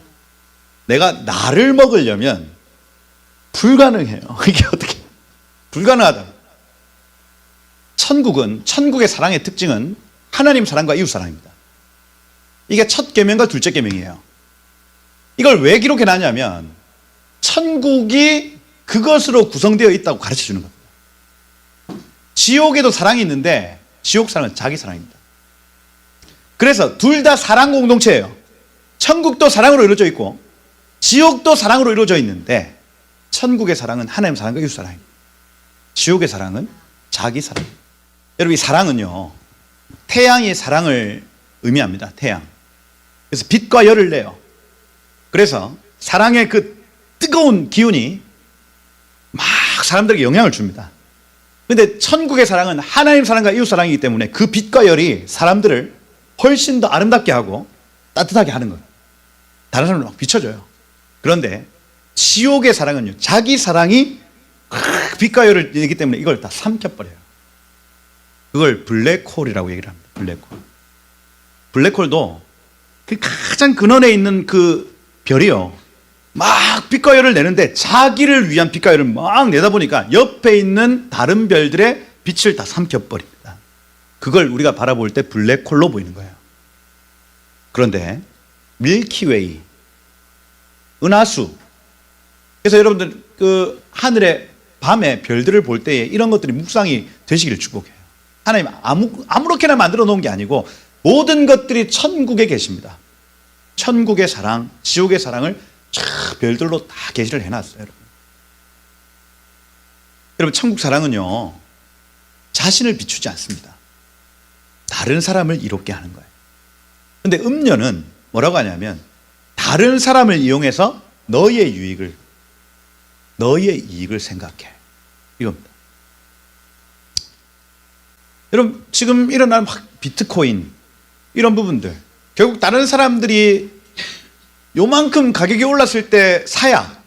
내가 나를 먹으려면 불가능해요. 이게 어떻게 불가능하다. 천국의 사랑의 특징은 하나님 사랑과 이웃 사랑입니다. 이게 첫 계명과 둘째 계명이에요. 이걸 왜 기록해 놨냐면 천국이 그것으로 구성되어 있다고 가르쳐 주는 겁니다. 지옥에도 사랑이 있는데 지옥 사랑은 자기 사랑입니다. 그래서 둘 다 사랑 공동체예요. 천국도 사랑으로 이루어져 있고 지옥도 사랑으로 이루어져 있는데, 천국의 사랑은 하나님 사랑과 이웃 사랑입니다. 지옥의 사랑은 자기 사랑입니다. 여러분, 이 사랑은요, 태양이 사랑을 의미합니다. 태양. 그래서 빛과 열을 내요. 그래서 사랑의 그 뜨거운 기운이 막 사람들에게 영향을 줍니다. 근데 천국의 사랑은 하나님 사랑과 이웃 사랑이기 때문에 그 빛과 열이 사람들을 훨씬 더 아름답게 하고 따뜻하게 하는 거예요. 다른 사람을 막 비춰줘요. 그런데 지옥의 사랑은요, 자기 사랑이 빛과 열을 내기 때문에 이걸 다 삼켜버려요. 그걸 블랙홀이라고 얘기를 합니다. 블랙홀. 블랙홀도 그 가장 근원에 있는 그 별이요, 막 빛가요를 내는데 자기를 위한 빛가요를 막 내다 보니까 옆에 있는 다른 별들의 빛을 다 삼켜버립니다. 그걸 우리가 바라볼 때 블랙홀로 보이는 거예요. 그런데 밀키웨이, 은하수, 그래서 여러분들 그 하늘의 밤에 별들을 볼 때에 이런 것들이 묵상이 되시기를 축복해요. 하나님 아무렇게나 만들어 놓은 게 아니고 모든 것들이 천국에 계십니다. 천국의 사랑, 지옥의 사랑을 쫙 별들로 다 계시를 해놨어요. 여러분. 여러분, 천국 사랑은요, 자신을 비추지 않습니다. 다른 사람을 이롭게 하는 거예요. 근데 음녀는 뭐라고 하냐면 다른 사람을 이용해서 너의 이익을 생각해. 이겁니다. 여러분, 지금 일어나는 비트코인 이런 부분들, 결국 다른 사람들이 요만큼 가격이 올랐을 때 사야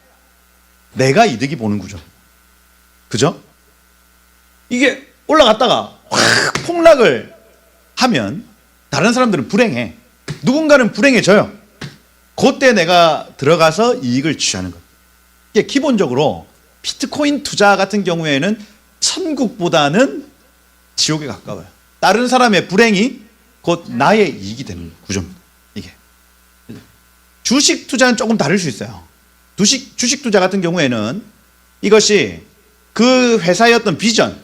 내가 이득이 보는 구조. 그죠? 이게 올라갔다가 확 폭락을 하면 다른 사람들은 불행해. 누군가는 불행해져요. 그때 내가 들어가서 이익을 취하는 것. 이게 기본적으로 비트코인 투자 같은 경우에는 천국보다는 지옥에 가까워요. 다른 사람의 불행이 곧 나의 이익이 되는 구조입니다. 이게. 주식 투자는 조금 다를 수 있어요. 주식 투자 같은 경우에는 이것이 그 회사의 어떤 비전,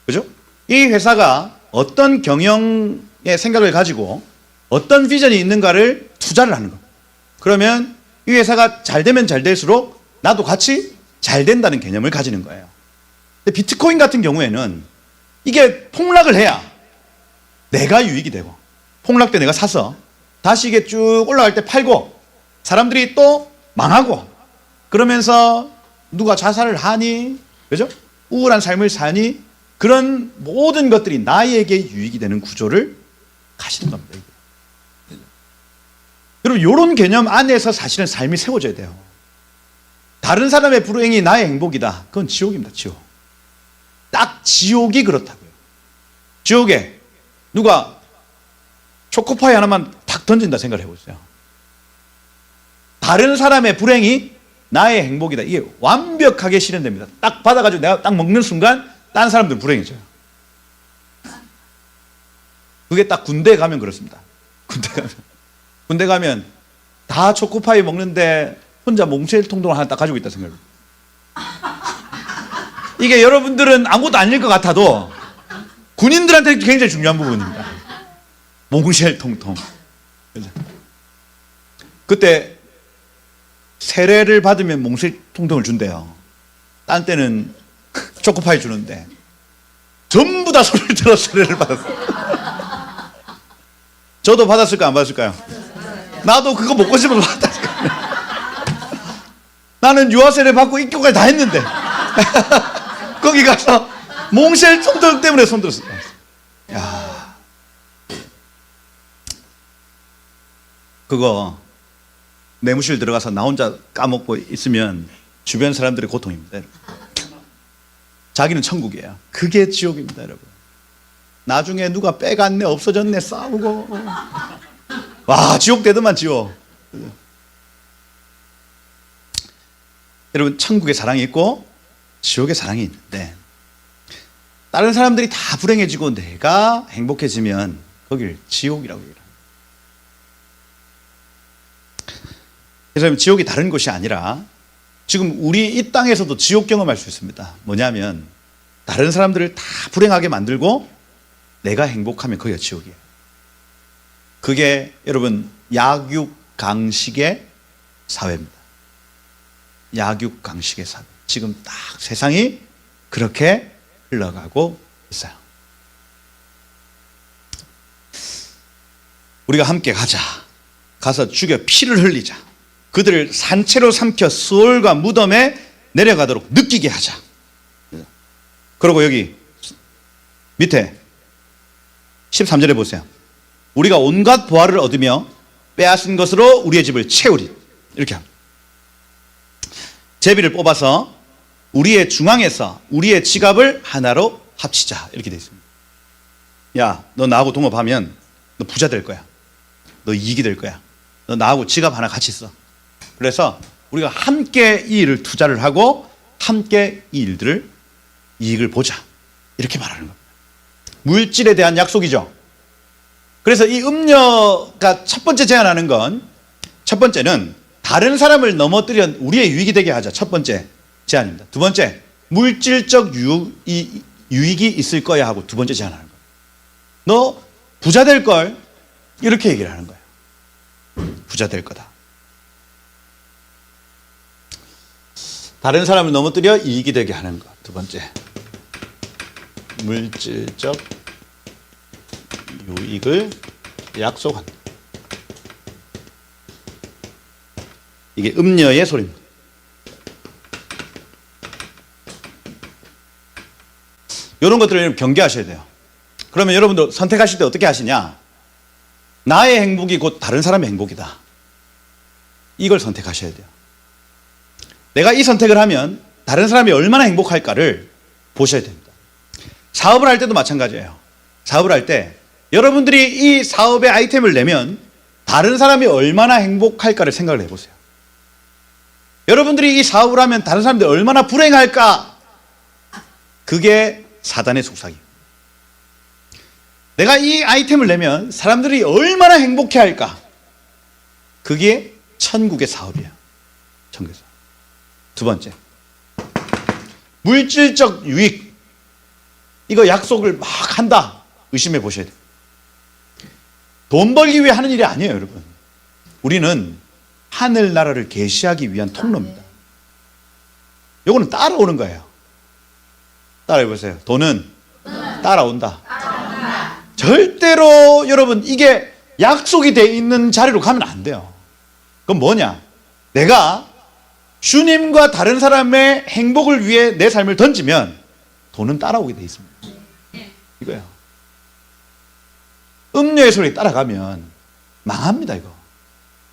그죠? 이 회사가 어떤 경영의 생각을 가지고 어떤 비전이 있는가를 투자를 하는 겁니다. 그러면 이 회사가 잘 되면 잘 될수록 나도 같이 잘 된다는 개념을 가지는 거예요. 근데 비트코인 같은 경우에는 이게 폭락을 해야 내가 유익이 되고, 폭락 때 내가 사서 다시 이게 쭉 올라갈 때 팔고 사람들이 또 망하고, 그러면서 누가 자살을 하니, 그죠? 우울한 삶을 사니, 그런 모든 것들이 나에게 유익이 되는 구조를 가시는 겁니다. 여러분, 이런 개념 안에서 사실은 삶이 세워져야 돼요. 다른 사람의 불행이 나의 행복이다. 그건 지옥입니다. 지옥. 딱 지옥이 그렇다고요. 지옥에 누가 초코파이 하나만 탁 던진다 생각을 해보세요. 다른 사람의 불행이 나의 행복이다. 이게 완벽하게 실현됩니다. 딱 받아가지고 내가 딱 먹는 순간 다른 사람들은 불행해져요. 그게 딱 군대 가면 그렇습니다. 군대 가면 다 초코파이 먹는데 혼자 몽쉘통통을 하나 딱 가지고 있다 생각해요. 이게 여러분들은 아무것도 아닐 것 같아도 군인들한테 굉장히 중요한 부분입니다. 몽쉘통통. 그때 세례를 받으면 몽쉘통통을 준대요. 딴 때는 초코파이 주는데 전부 다 손을 들어 세례를 받았어요. 저도 받았을까 안 받았을까요? 나도 그거 먹고 싶어서 받았을까요? 나는 유아세례 받고 입교까지 다 했는데 거기 가서 몽쉘통통 때문에 손 들었어요. 야, 그거 내무실 들어가서 나 혼자 까먹고 있으면 주변 사람들의 고통입니다. 자기는 천국이에요. 그게 지옥입니다, 여러분. 나중에 누가 빼갔네, 없어졌네, 싸우고. 와, 지옥 되더만, 지옥. 여러분, 천국의 사랑이 있고 지옥의 사랑이 있는데, 다른 사람들이 다 불행해지고 내가 행복해지면 거길 지옥이라고 얘기해요. 그래서 지옥이 다른 곳이 아니라 지금 우리 이 땅에서도 지옥 경험할 수 있습니다. 뭐냐면 다른 사람들을 다 불행하게 만들고 내가 행복하면 거기가 지옥이에요. 그게 여러분 약육강식의 사회입니다. 약육강식의 사회. 지금 딱 세상이 그렇게 흘러가고 있어요. 우리가 함께 가자. 가서 죽여 피를 흘리자. 그들을 산채로 삼켜 수월과 무덤에 내려가도록 느끼게 하자. 그리고 여기 밑에 13절에 보세요. 우리가 온갖 보화를 얻으며 빼앗은 것으로 우리의 집을 채우리. 이렇게 합니다. 제비를 뽑아서 우리의 중앙에서 우리의 지갑을 하나로 합치자. 이렇게 되어 있습니다. 야, 너 나하고 동업하면 너 부자 될 거야. 너 이익이 될 거야. 너 나하고 지갑 하나 같이 써. 그래서 우리가 함께 이 일을 투자를 하고 함께 이 일들을 이익을 보자. 이렇게 말하는 겁니다. 물질에 대한 약속이죠. 그래서 이 음녀가 첫 번째 제안하는 건, 첫 번째는 다른 사람을 넘어뜨려 우리의 유익이 되게 하자. 첫 번째 제안입니다. 두 번째, 물질적 유익이 있을 거야 하고 두 번째 제안하는 거예요. 너 부자 될 걸, 이렇게 얘기를 하는 거예요. 부자 될 거다. 다른 사람을 넘어뜨려 이익이 되게 하는 것. 두 번째, 물질적 유익을 약속한다. 이게 음녀의 소리입니다. 이런 것들을 경계하셔야 돼요. 그러면 여러분들 선택하실 때 어떻게 하시냐? 나의 행복이 곧 다른 사람의 행복이다. 이걸 선택하셔야 돼요. 내가 이 선택을 하면 다른 사람이 얼마나 행복할까를 보셔야 됩니다. 사업을 할 때도 마찬가지예요. 사업을 할 때 여러분들이 이 사업의 아이템을 내면 다른 사람이 얼마나 행복할까를 생각을 해보세요. 여러분들이 이 사업을 하면 다른 사람들이 얼마나 불행할까? 그게 사단의 속삭임. 내가 이 아이템을 내면 사람들이 얼마나 행복해할까? 그게 천국의 사업이에요. 천국의 사업. 두 번째, 물질적 유익. 이거 약속을 막 한다. 의심해 보셔야 돼요. 돈 벌기 위해 하는 일이 아니에요, 여러분. 우리는 하늘나라를 계시하기 위한 통로입니다. 요거는 따라오는 거예요. 따라해 보세요. 돈은 따라온다. 절대로 여러분 이게 약속이 돼 있는 자리로 가면 안 돼요. 그건 뭐냐? 내가 주님과 다른 사람의 행복을 위해 내 삶을 던지면 돈은 따라오게 돼 있습니다. 이거예요. 음료의 소리에 따라가면 망합니다, 이거.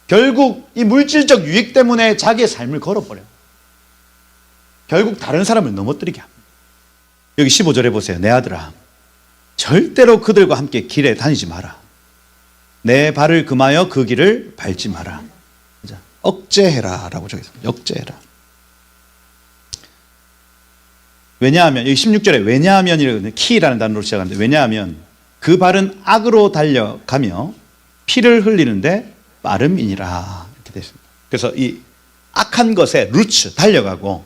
결국 이 물질적 유익 때문에 자기의 삶을 걸어버려요. 결국 다른 사람을 넘어뜨리게 합니다. 여기 15절에 보세요. 내 아들아, 절대로 그들과 함께 길에 다니지 마라. 내 발을 금하여 그 길을 밟지 마라. 억제해라 라고 적혀있습니다. 억제해라. 왜냐하면, 여기 16절에 왜냐하면이라고, 키라는 단어로 시작하는데, 왜냐하면 그 발은 악으로 달려가며 피를 흘리는데 빠름이니라. 이렇게 되어 있습니다. 그래서 이 악한 것에 루츠, 달려가고,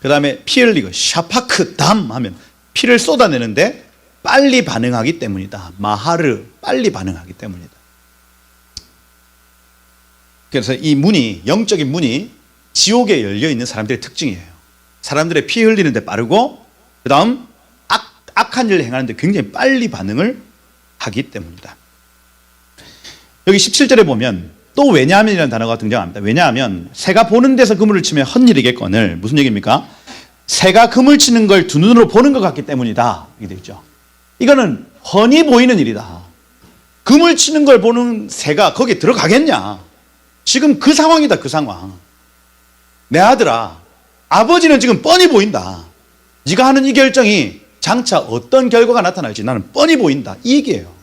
그 다음에 피 흘리고, 샤파크, 담 하면 피를 쏟아내는데 빨리 반응하기 때문이다. 마하르, 빨리 반응하기 때문이다. 그래서 이 문이, 영적인 문이 지옥에 열려있는 사람들의 특징이에요. 사람들의 피 흘리는데 빠르고, 그 다음 악한 일을 행하는데 굉장히 빨리 반응을 하기 때문이다. 여기 17절에 보면 또 왜냐하면이라는 단어가 등장합니다. 왜냐하면 새가 보는 데서 그물을 치면 헛일이겠거늘. 무슨 얘기입니까? 새가 그물 치는 걸 두 눈으로 보는 것 같기 때문이다. 이게 되죠. 이거는 훤히 보이는 일이다. 그물 치는 걸 보는 새가 거기에 들어가겠냐? 지금 그 상황이다, 그 상황. 내 아들아, 아버지는 지금 뻔히 보인다. 네가 하는 이 결정이 장차 어떤 결과가 나타날지 나는 뻔히 보인다. 이 얘기예요.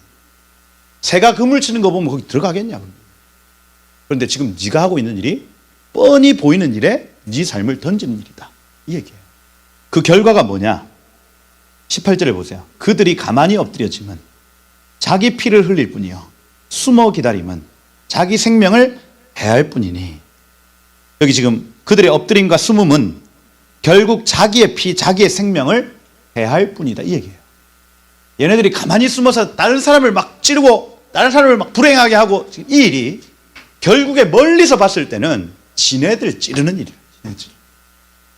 새가 그물 치는 거 보면 거기 들어가겠냐? 그런데 지금 네가 하고 있는 일이 뻔히 보이는 일에 네 삶을 던지는 일이다. 이 얘기예요. 그 결과가 뭐냐? 18절에 보세요. 그들이 가만히 엎드려지면 자기 피를 흘릴 뿐이요 숨어 기다림은 자기 생명을 해할 뿐이니. 여기 지금 그들의 엎드림과 숨음은 결국 자기의 피, 자기의 생명을 해할 뿐이다. 이 얘기예요. 얘네들이 가만히 숨어서 다른 사람을 막 찌르고 다른 사람을 막 불행하게 하고, 이 일이 결국에 멀리서 봤을 때는 지네들 찌르는 일이에요.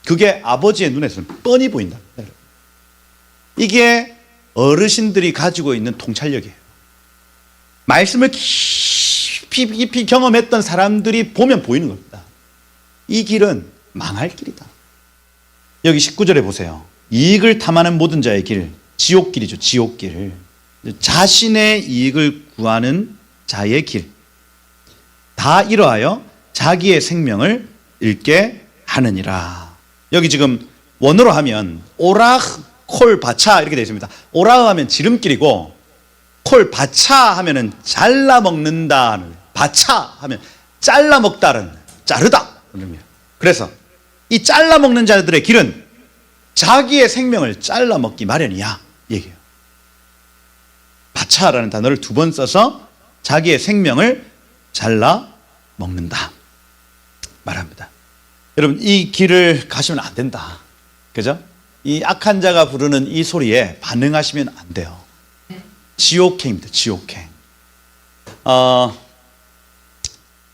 그게 아버지의 눈에서는 뻔히 보인다. 이게 어르신들이 가지고 있는 통찰력이에요. 말씀을 깊이 경험했던 사람들이 보면 보이는 겁니다. 이 길은 망할 길이다. 여기 19절에 보세요. 이익을 탐하는 모든 자의 길, 지옥길이죠. 지옥길. 자신의 이익을 구하는 자의 길. 다 이러하여 자기의 생명을 잃게 하느니라. 여기 지금 원어로 하면 오라흐 콜 바차 이렇게 되어 있습니다. 오라흐 하면 지름길이고, 콜 바차 하면은 잘라 먹는다. 바차 하면 잘라 먹다는 자르다. 그래서 이 잘라먹는 자들의 길은 자기의 생명을 잘라먹기 마련이야 얘기해요. 바차라는 단어를 2번 써서 자기의 생명을 잘라먹는다 말합니다. 여러분, 이 길을 가시면 안 된다. 그죠? 이 악한 자가 부르는 이 소리에 반응하시면 안 돼요. 지옥행입니다. 지옥행.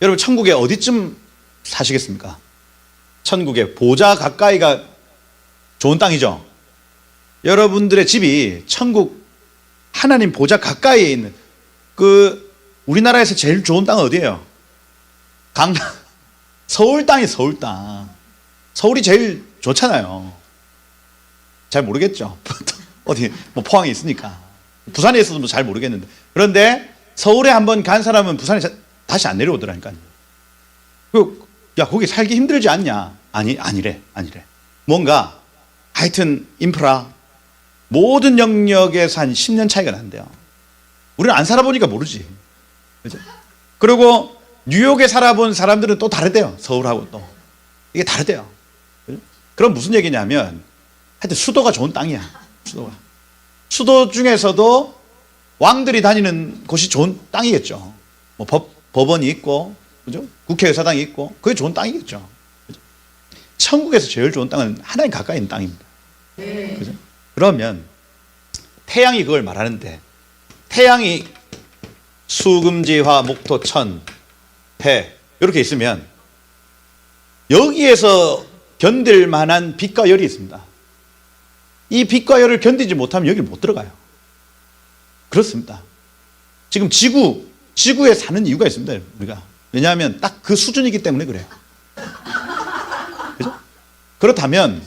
여러분, 천국에 어디쯤 사시겠습니까? 천국에 보좌 가까이가 좋은 땅이죠. 여러분들의 집이 천국 하나님 보좌 가까이에 있는 우리나라에서 제일 좋은 땅은 어디예요? 서울 땅이 서울 땅. 서울이 제일 좋잖아요. 잘 모르겠죠. 어디 뭐 포항에 있으니까. 부산에 있어도 잘 모르겠는데. 그런데 서울에 한번 간 사람은 부산에 다시 안 내려오더라니까요. 야, 거기 살기 힘들지 않냐? 아니래. 뭔가 하여튼 인프라 모든 영역에서 한 10년 차이가 난대요. 우리는 안 살아보니까 모르지. 그죠? 그리고 뉴욕에 살아본 사람들은 또 다르대요. 서울하고 또. 이게 다르대요. 그죠? 그럼 무슨 얘기냐면 하여튼 수도가 좋은 땅이야. 수도 중에서도 왕들이 다니는 곳이 좋은 땅이겠죠. 뭐 법원이 있고, 그죠? 국회의사당이 있고, 그게 좋은 땅이겠죠. 그죠? 천국에서 제일 좋은 땅은 하나님 가까이 있는 땅입니다. 그죠? 그러면 태양이 그걸 말하는데, 태양이 수금지화 목토천 배 이렇게 있으면 여기에서 견딜 만한 빛과 열이 있습니다. 이 빛과 열을 견디지 못하면 여기를 못 들어가요. 그렇습니다. 지금 지구에 사는 이유가 있습니다. 우리가. 왜냐하면 딱 그 수준이기 때문에 그래요. 그죠? 그렇다면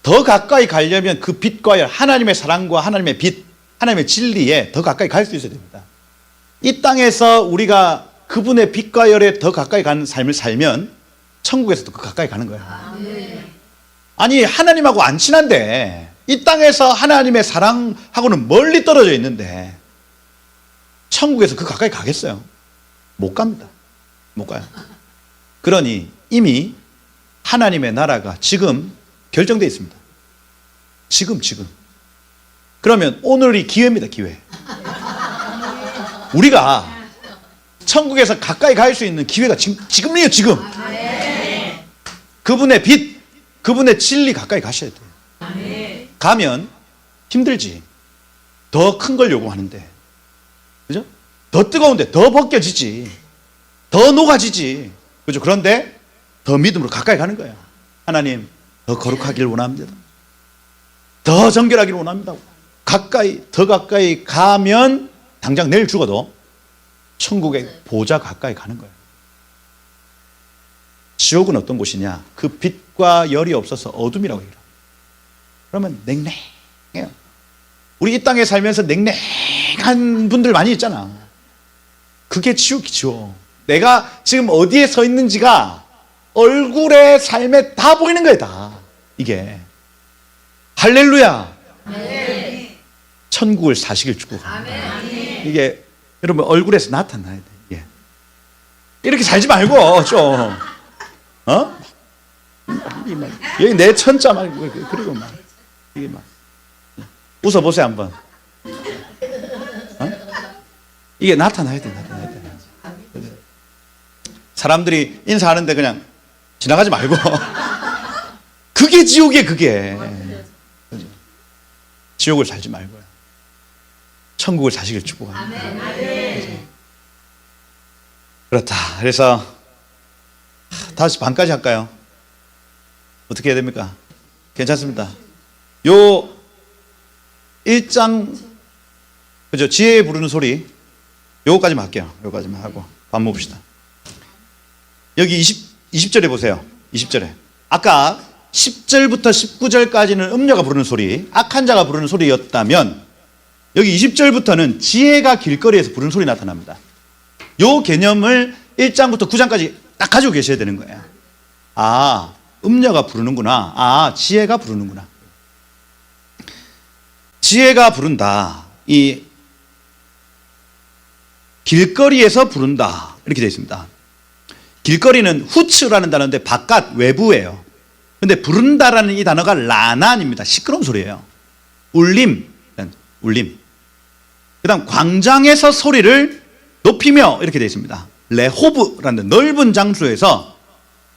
더 가까이 가려면 그 빛과 열, 하나님의 사랑과 하나님의 빛, 하나님의 진리에 더 가까이 갈 수 있어야 됩니다. 이 땅에서 우리가 그분의 빛과 열에 더 가까이 가는 삶을 살면 천국에서도 그 가까이 가는 거예요. 아니, 하나님하고 안 친한데 이 땅에서 하나님의 사랑하고는 멀리 떨어져 있는데 천국에서 그 가까이 가겠어요? 못 갑니다. 못 가요. 그러니 이미 하나님의 나라가 지금 결정되어 있습니다. 지금. 그러면 오늘이 기회입니다. 기회. 우리가 천국에서 가까이 갈 수 있는 기회가 지금이에요. 지금. 그분의 빛, 그분의 진리 가까이 가셔야 돼요. 가면 힘들지. 더 큰 걸 요구하는데. 그죠? 더 뜨거운데 더 벗겨지지. 더 녹아지지. 그죠? 그런데 더 믿음으로 가까이 가는 거예요. 하나님, 더 거룩하길 원합니다. 더 정결하길 원합니다. 더 가까이 가면 당장 내일 죽어도 천국의 보좌 가까이 가는 거예요. 지옥은 어떤 곳이냐? 그 빛과 열이 없어서 어둠이라고 해요. 그러면 냉랭해요. 우리 이 땅에 살면서 냉랭한 분들 많이 있잖아. 그게 지옥이죠. 내가 지금 어디에 서 있는지가 얼굴에 삶에 다 보이는 거예요. 다. 이게. 할렐루야. 천국을 사시길 축복합니다. 이게 여러분 얼굴에서 나타나야 돼. 예. 이렇게 살지 말고 좀 여기 내 천자 말고 그리고 막 이게 막 웃어 보세요 한번. 이게 나타나야 돼. 사람들이 인사하는데 그냥 지나가지 말고 그게 지옥이에요. 그게 지옥을 살지 말고요. 천국을 사시길 축복합니다. 그렇다. 그래서 다시 반까지 할까요? 어떻게 해야 됩니까? 괜찮습니다. 요 1장 그죠? 지혜 부르는 소리 요거까지만 할게요. 요거까지만 하고 밥 먹읍시다. 여기 20절에 보세요. 20절에 아까 10절부터 19절까지는 음녀가 부르는 소리, 악한 자가 부르는 소리였다면 여기 20절부터는 지혜가 길거리에서 부르는 소리 나타납니다. 요 개념을 1장부터 9장까지 딱 가지고 계셔야 되는 거예요. 아, 음녀가 부르는구나. 아, 지혜가 부르는구나. 지혜가 부른다. 이 길거리에서 부른다. 이렇게 되어 있습니다. 길거리는 후츠라는 단어인데 바깥 외부예요. 근데 부른다라는 이 단어가 라난입니다. 시끄러운 소리예요. 울림, 울림. 그다음 광장에서 소리를 높이며 이렇게 되어 있습니다. 레호브라는 넓은 장소에서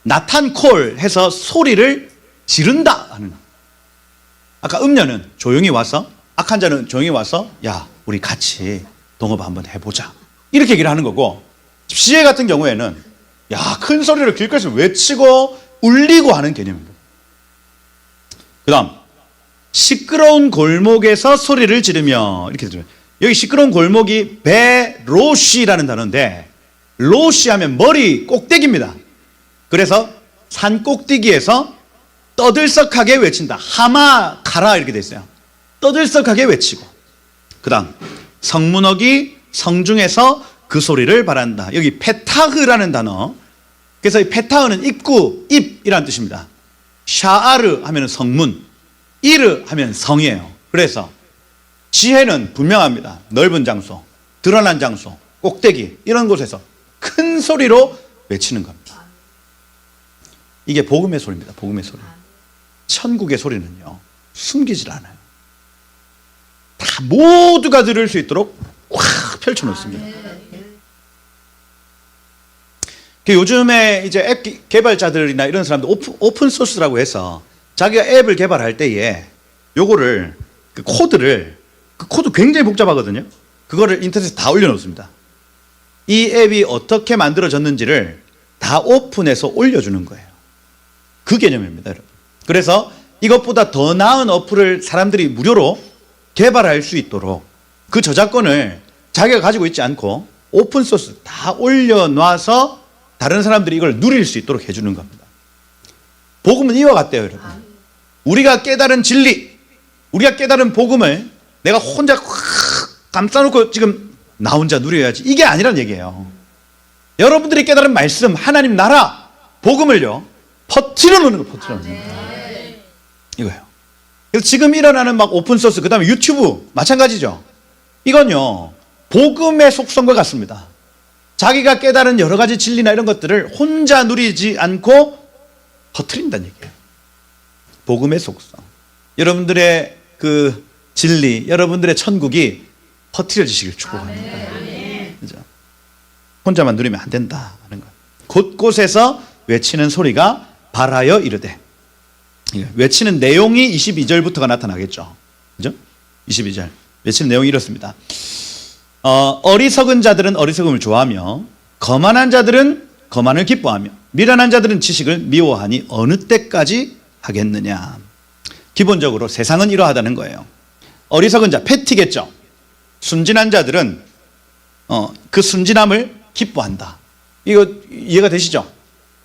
나탄콜 해서 소리를 지른다 하는. 아까 음녀는 조용히 와서, 악한 자는 조용히 와서 야 우리 같이 동업 한번 해보자 이렇게 얘기를 하는 거고, 지혜 같은 경우에는 야 큰 소리를 길거리에서 외치고 울리고 하는 개념입니다. 그 다음 시끄러운 골목에서 소리를 지르며 이렇게 들어요. 여기 시끄러운 골목이 베로시라는 단어인데, 로시 하면 머리 꼭대기입니다. 그래서 산 꼭대기에서 떠들썩하게 외친다. 하마 가라 이렇게 돼 있어요. 떠들썩하게 외치고. 그 다음 성문어기 성중에서 그 소리를 바란다. 여기 페타흐라는 단어. 그래서 이 페타흐는 입구, 입이라는 뜻입니다. 샤아르 하면 성문, 이르 하면 성이에요. 그래서 지혜는 분명합니다. 넓은 장소, 드러난 장소, 꼭대기 이런 곳에서 큰 소리로 외치는 겁니다. 이게 복음의 소리입니다. 복음의 소리. 천국의 소리는요 숨기질 않아요. 다 모두가 들을 수 있도록 확 펼쳐놓습니다. 요즘에 이제 앱 개발자들이나 이런 사람들 오픈 소스라고 해서 자기가 앱을 개발할 때에 요거를 그 코드 굉장히 복잡하거든요. 그거를 인터넷에 다 올려놓습니다. 이 앱이 어떻게 만들어졌는지를 다 오픈해서 올려주는 거예요. 그 개념입니다, 여러분. 그래서 이것보다 더 나은 어플을 사람들이 무료로 개발할 수 있도록 그 저작권을 자기가 가지고 있지 않고 오픈 소스 다 올려놔서 다른 사람들이 이걸 누릴 수 있도록 해주는 겁니다. 복음은 이와 같대요, 여러분. 우리가 깨달은 진리, 우리가 깨달은 복음을 내가 혼자 확 감싸놓고 지금 나 혼자 누려야지, 이게 아니란 얘기예요. 여러분들이 깨달은 말씀, 하나님 나라, 복음을요 퍼뜨려 놓는 거, 퍼뜨려 놓는 거. 이거예요. 그래서 지금 일어나는 막 오픈소스, 그 다음에 유튜브 마찬가지죠. 이건요 복음의 속성과 같습니다. 자기가 깨달은 여러 가지 진리나 이런 것들을 혼자 누리지 않고 퍼뜨린다는 얘기예요. 복음의 속성. 여러분들의 그 진리, 여러분들의 천국이 퍼뜨려지시길 축복합니다. 그죠? 혼자만 누리면 안 된다 하는 거예요. 곳곳에서 외치는 소리가 발하여 이르되. 외치는 내용이 22절부터가 나타나겠죠. 그죠? 22절. 외치는 내용이 이렇습니다. 어리석은 자들은 어리석음을 좋아하며 거만한 자들은 거만을 기뻐하며 미련한 자들은 지식을 미워하니 어느 때까지 하겠느냐. 기본적으로 세상은 이러하다는 거예요. 어리석은 자, 패티겠죠. 순진한 자들은 그 순진함을 기뻐한다. 이거 이해가 되시죠?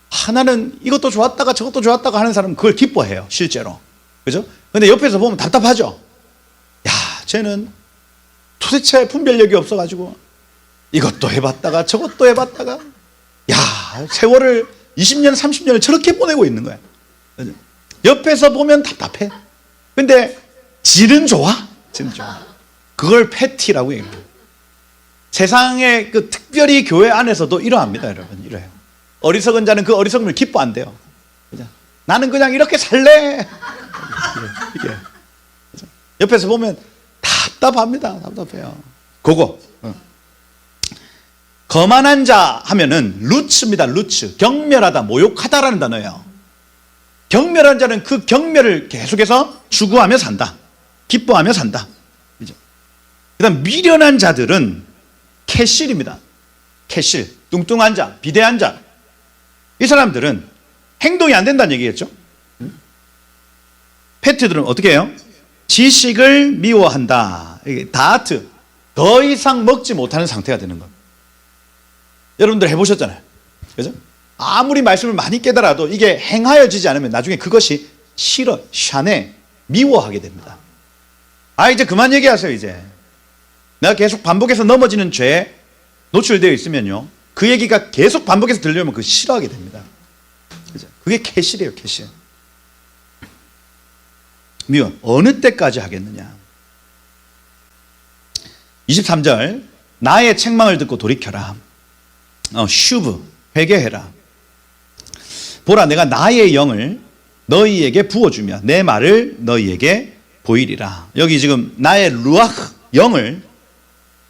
하나는 이것도 좋았다가 저것도 좋았다가 하는 사람은 그걸 기뻐해요, 실제로. 그죠? 근데 옆에서 보면 답답하죠? 야, 쟤는 도대체 분별력이 없어가지고 이것도 해봤다가 저것도 해봤다가 야, 세월을 20년, 30년을 저렇게 보내고 있는 거야. 옆에서 보면 답답해. 근데 지는 좋아. 지는 좋아. 그걸 패티라고 얘기해요. 세상에 그 특별히 교회 안에서도 이러합니다, 여러분. 이래요. 어리석은 자는 그 어리석음을 기뻐한대요. 그죠? 나는 그냥 이렇게 살래. 이게. 옆에서 보면 답답합니다. 답답해요. 그거. 거만한 자 하면은 루츠입니다. 루츠. 경멸하다, 모욕하다라는 단어예요. 경멸한 자는 그 경멸을 계속해서 추구하며 산다. 기뻐하며 산다. 그죠? 그다음 미련한 자들은 캐실입니다. 캐실. 뚱뚱한 자, 비대한 자. 이 사람들은 행동이 안 된다는 얘기겠죠. 패트들은 어떻게 해요? 지식을 미워한다. 다트. 더 이상 먹지 못하는 상태가 되는 겁니다. 여러분들 해보셨잖아요. 그죠? 아무리 말씀을 많이 깨달아도 이게 행하여지지 않으면 나중에 그것이 싫어, 샤네, 미워하게 됩니다. 이제 그만 얘기하세요, 이제. 내가 계속 반복해서 넘어지는 죄에 노출되어 있으면요. 그 얘기가 계속 반복해서 들려오면 그 싫어하게 됩니다. 그죠? 그게 캐실이에요, 캐실. 미워. 어느 때까지 하겠느냐. 23절. 나의 책망을 듣고 돌이켜라. 슈브, 회개해라. 보라 내가 나의 영을 너희에게 부어주며 내 말을 너희에게 보이리라. 여기 지금 나의 루아흐 영을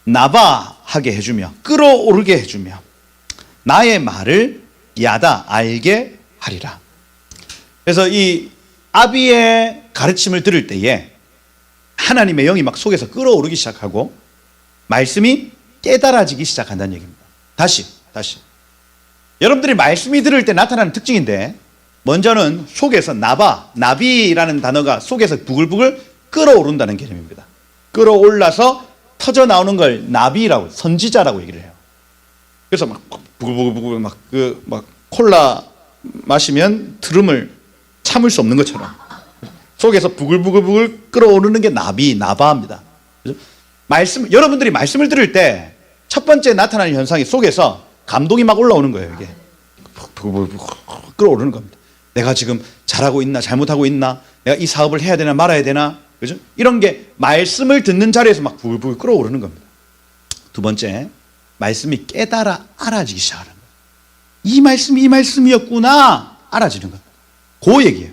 나바하게 해주며 끌어오르게 해주며 나의 말을 야다 알게 하리라. 그래서 이 아비의 가르침을 들을 때에 하나님의 영이 막 속에서 끌어오르기 시작하고 말씀이 깨달아지기 시작한다는 얘기입니다. 다시 여러분들이 말씀이 들을 때 나타나는 특징인데, 먼저는 속에서 나비라는 단어가 속에서 부글부글 끌어오른다는 개념입니다. 끌어올라서 터져 나오는 걸 나비라고, 선지자라고 얘기를 해요. 그래서 막 부글부글 막 콜라 마시면 트름을 참을 수 없는 것처럼 속에서 부글부글 끌어오르는 게 나바입니다. 여러분들이 말씀을 들을 때 첫 번째 나타나는 현상이 속에서 감동이 막 올라오는 거예요. 이게 끌어오르는 겁니다. 내가 지금 잘하고 있나 잘못하고 있나, 내가 이 사업을 해야 되나 말아야 되나, 그죠? 이런 게 말씀을 듣는 자리에서 막 부글부글 끌어오르는 겁니다. 두 번째, 말씀이 깨달아 알아지기 시작하는 거예요. 이 말씀이었구나 알아지는 겁니다. 그 얘기예요.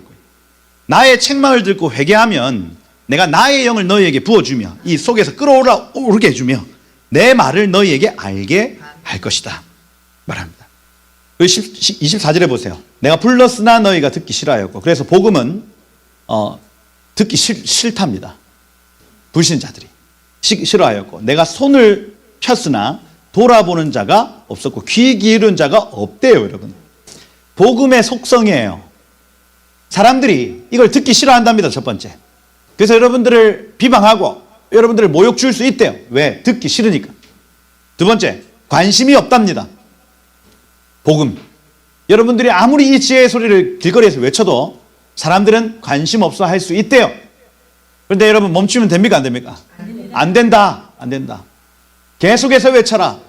나의 책망을 듣고 회개하면 내가 나의 영을 너희에게 부어주며 이 속에서 끌어오르게 해주며 내 말을 너희에게 알게 할 것이다 말합니다. 24절에 보세요. 내가 불렀으나 너희가 듣기 싫어하였고, 그래서 복음은 듣기 싫답니다. 불신자들이 싫어하였고, 내가 손을 폈으나 돌아보는 자가 없었고 귀 기울은 자가 없대요. 여러분, 복음의 속성이에요. 사람들이 이걸 듣기 싫어한답니다. 첫 번째. 그래서 여러분들을 비방하고 여러분들을 모욕 줄 수 있대요. 왜? 듣기 싫으니까. 두 번째, 관심이 없답니다. 복음. 여러분들이 아무리 이 지혜의 소리를 길거리에서 외쳐도 사람들은 관심 없어 할 수 있대요. 그런데 여러분, 멈추면 됩니까? 안 됩니까? 안 된다. 안 된다. 계속해서 외쳐라.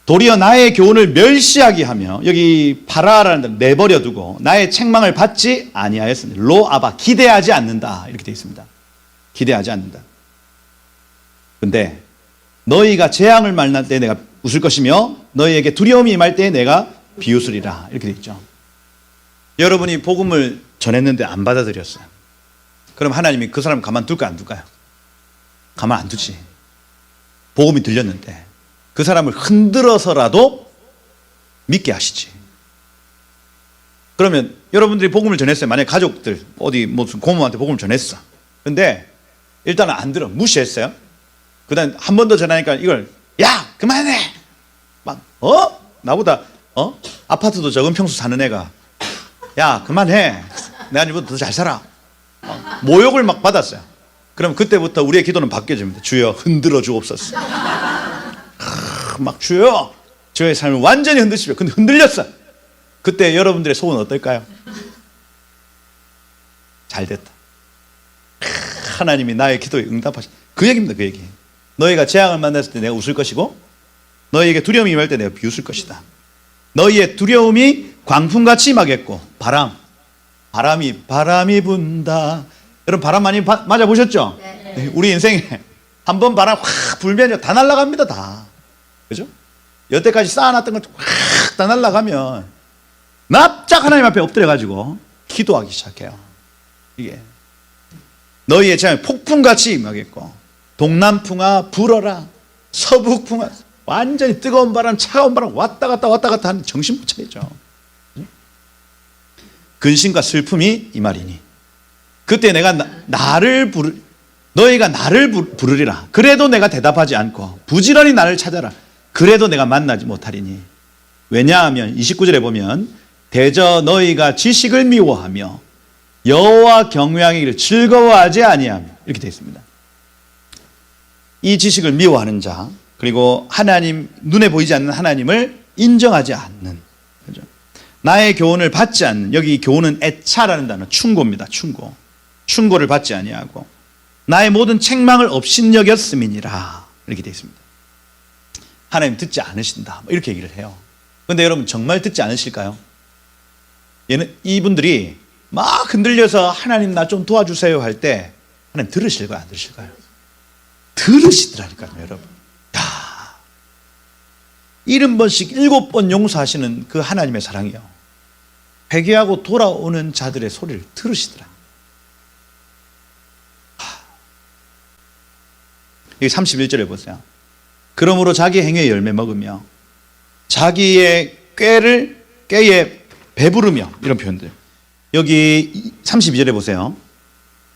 도리어 나의 교훈을 멸시하게 하며, 여기 파라라는 데는 내버려 두고 나의 책망을 받지 아니하였습니다. 로아바, 기대하지 않는다 이렇게 되어 있습니다. 기대하지 않는다. 근데 너희가 재앙을 만날 때 내가 웃을 것이며 너희에게 두려움이 임할 때 내가 비웃으리라 이렇게 되어 있죠. 여러분이 복음을 전했는데 안 받아들였어요. 그럼 하나님이 그 사람 가만둘까 안 둘까요? 가만 안 두지. 복음이 들렸는데 그 사람을 흔들어서라도 믿게 하시지. 그러면 여러분들이 복음을 전했어요. 만약에 가족들 어디 무슨 고모한테 복음을 전했어. 근데 일단은 안 들어. 무시했어요. 그 다음 한 번 더 전하니까 이걸 야 그만해 막 나보다 아파트도 적은 평수 사는 애가 야 그만해 내가 니보다 더 잘 살아 모욕을 막 받았어요. 그럼 그때부터 우리의 기도는 바뀌어집니다. 주여 흔들어 주옵소서. 막 주여 저의 삶을 완전히 흔드시오. 근데 흔들렸어. 그때 여러분들의 속은 어떨까요? 잘 됐다. 하나님이 나의 기도에 응답하셨다. 그 얘기입니다. 그 얘기. 너희가 재앙을 만났을 때 내가 웃을 것이고 너희에게 두려움이 임할 때 내가 비웃을 것이다. 너희의 두려움이 광풍같이 임하겠고 바람이 분다. 여러분 바람 많이 맞아보셨죠? 네. 우리 인생에 한 번 바람 확 불면 다 날아갑니다. 다. 그죠? 여태까지 쌓아놨던 것 확 다 날아가면 납작 하나님 앞에 엎드려가지고 기도하기 시작해요. 이게 너희의 재앙이 폭풍같이 임하겠고 동남풍아 불어라 서북풍아 완전히 뜨거운 바람 차가운 바람 왔다 갔다 하는 정신 못 차리죠. 근심과 슬픔이 임하리니 그때 내가 너희가 나를 부르리라. 그래도 내가 대답하지 않고 부지런히 나를 찾아라. 그래도 내가 만나지 못하리니. 왜냐하면 29절에 보면 대저 너희가 지식을 미워하며 여호와 경외하기를 즐거워하지 아니하며 이렇게 되어 있습니다. 이 지식을 미워하는 자, 그리고 하나님, 눈에 보이지 않는 하나님을 인정하지 않는, 그죠? 나의 교훈을 받지 않는, 여기 교훈은 애차라는 단어, 충고입니다. 충고를 받지 아니하고 나의 모든 책망을 업신여겼음이니라 이렇게 되어 있습니다. 하나님 듣지 않으신다 이렇게 얘기를 해요. 그런데 여러분 정말 듣지 않으실까요? 이분들이 막 흔들려서 하나님 나 좀 도와주세요 할 때 하나님 들으실까요 안 들으실까요? 들으시더라니까요. 여러분, 70번씩 7번 용서하시는 그 하나님의 사랑이요, 회개하고 돌아오는 자들의 소리를 들으시더라. 여기 31절에 보세요. 그러므로 자기 행위의 열매 먹으며 자기의 꾀에 배부르며, 이런 표현들. 여기 32절에 보세요.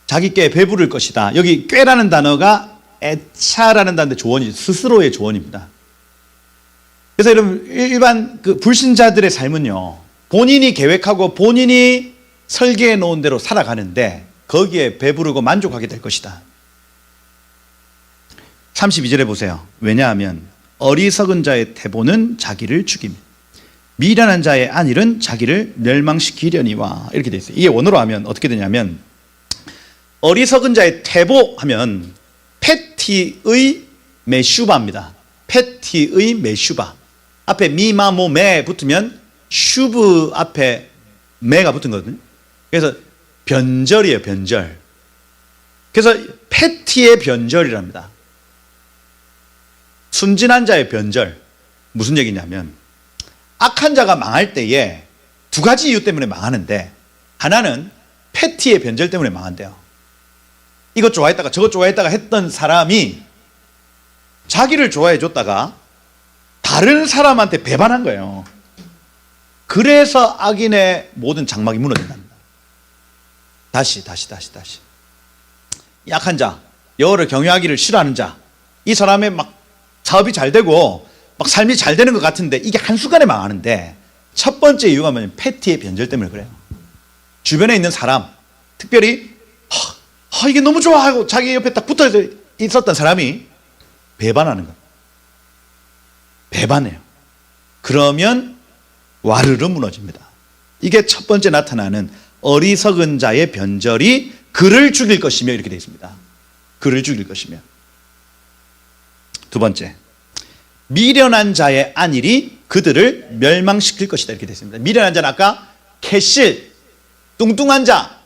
자기 꾀에 배부를 것이다. 여기 꾀라는 단어가 애차라는 단어의 조언이, 스스로의 조언입니다. 그래서 여러분, 일반 그 불신자들의 삶은요, 본인이 계획하고 본인이 설계해 놓은 대로 살아가는데 거기에 배부르고 만족하게 될 것이다. 32절에 보세요. 왜냐하면 어리석은 자의 태보는 자기를 죽이며 미련한 자의 안일은 자기를 멸망시키려니와, 이렇게 되어 있어요. 이게 원어로 하면 어떻게 되냐면, 어리석은 자의 태보 하면 패티의 메슈바입니다. 패티의 메슈바. 앞에 미마모 메 붙으면 슈브 앞에 메가 붙은 거거든요. 그래서 변절이에요, 변절. 그래서 패티의 변절이랍니다. 순진한 자의 변절. 무슨 얘기냐면, 악한 자가 망할 때에 두 가지 이유 때문에 망하는데, 하나는 패티의 변절 때문에 망한대요. 이것 좋아했다가 저것 좋아했다가 했던 사람이 자기를 좋아해 줬다가 다른 사람한테 배반한 거예요. 그래서 악인의 모든 장막이 무너진답니다. 다시. 약한 자, 여호와를 경외하기를 싫어하는 자, 이 사람의 막 사업이 잘 되고 막 삶이 잘 되는 것 같은데 이게 한순간에 망하는데, 첫 번째 이유가 뭐냐면 패티의 변절 때문에 그래요. 주변에 있는 사람, 특별히 이게 너무 좋아 하고 자기 옆에 딱 붙어 있었던 사람이 배반하는 거예요. 배반해요. 그러면 와르르 무너집니다. 이게 첫 번째 나타나는 어리석은 자의 변절이 그를 죽일 것이며, 이렇게 되어 있습니다. 그를 죽일 것이며. 두 번째, 미련한 자의 안일이 그들을 멸망시킬 것이다, 이렇게 되어 있습니다. 미련한 자는 아까 캐실, 뚱뚱한 자,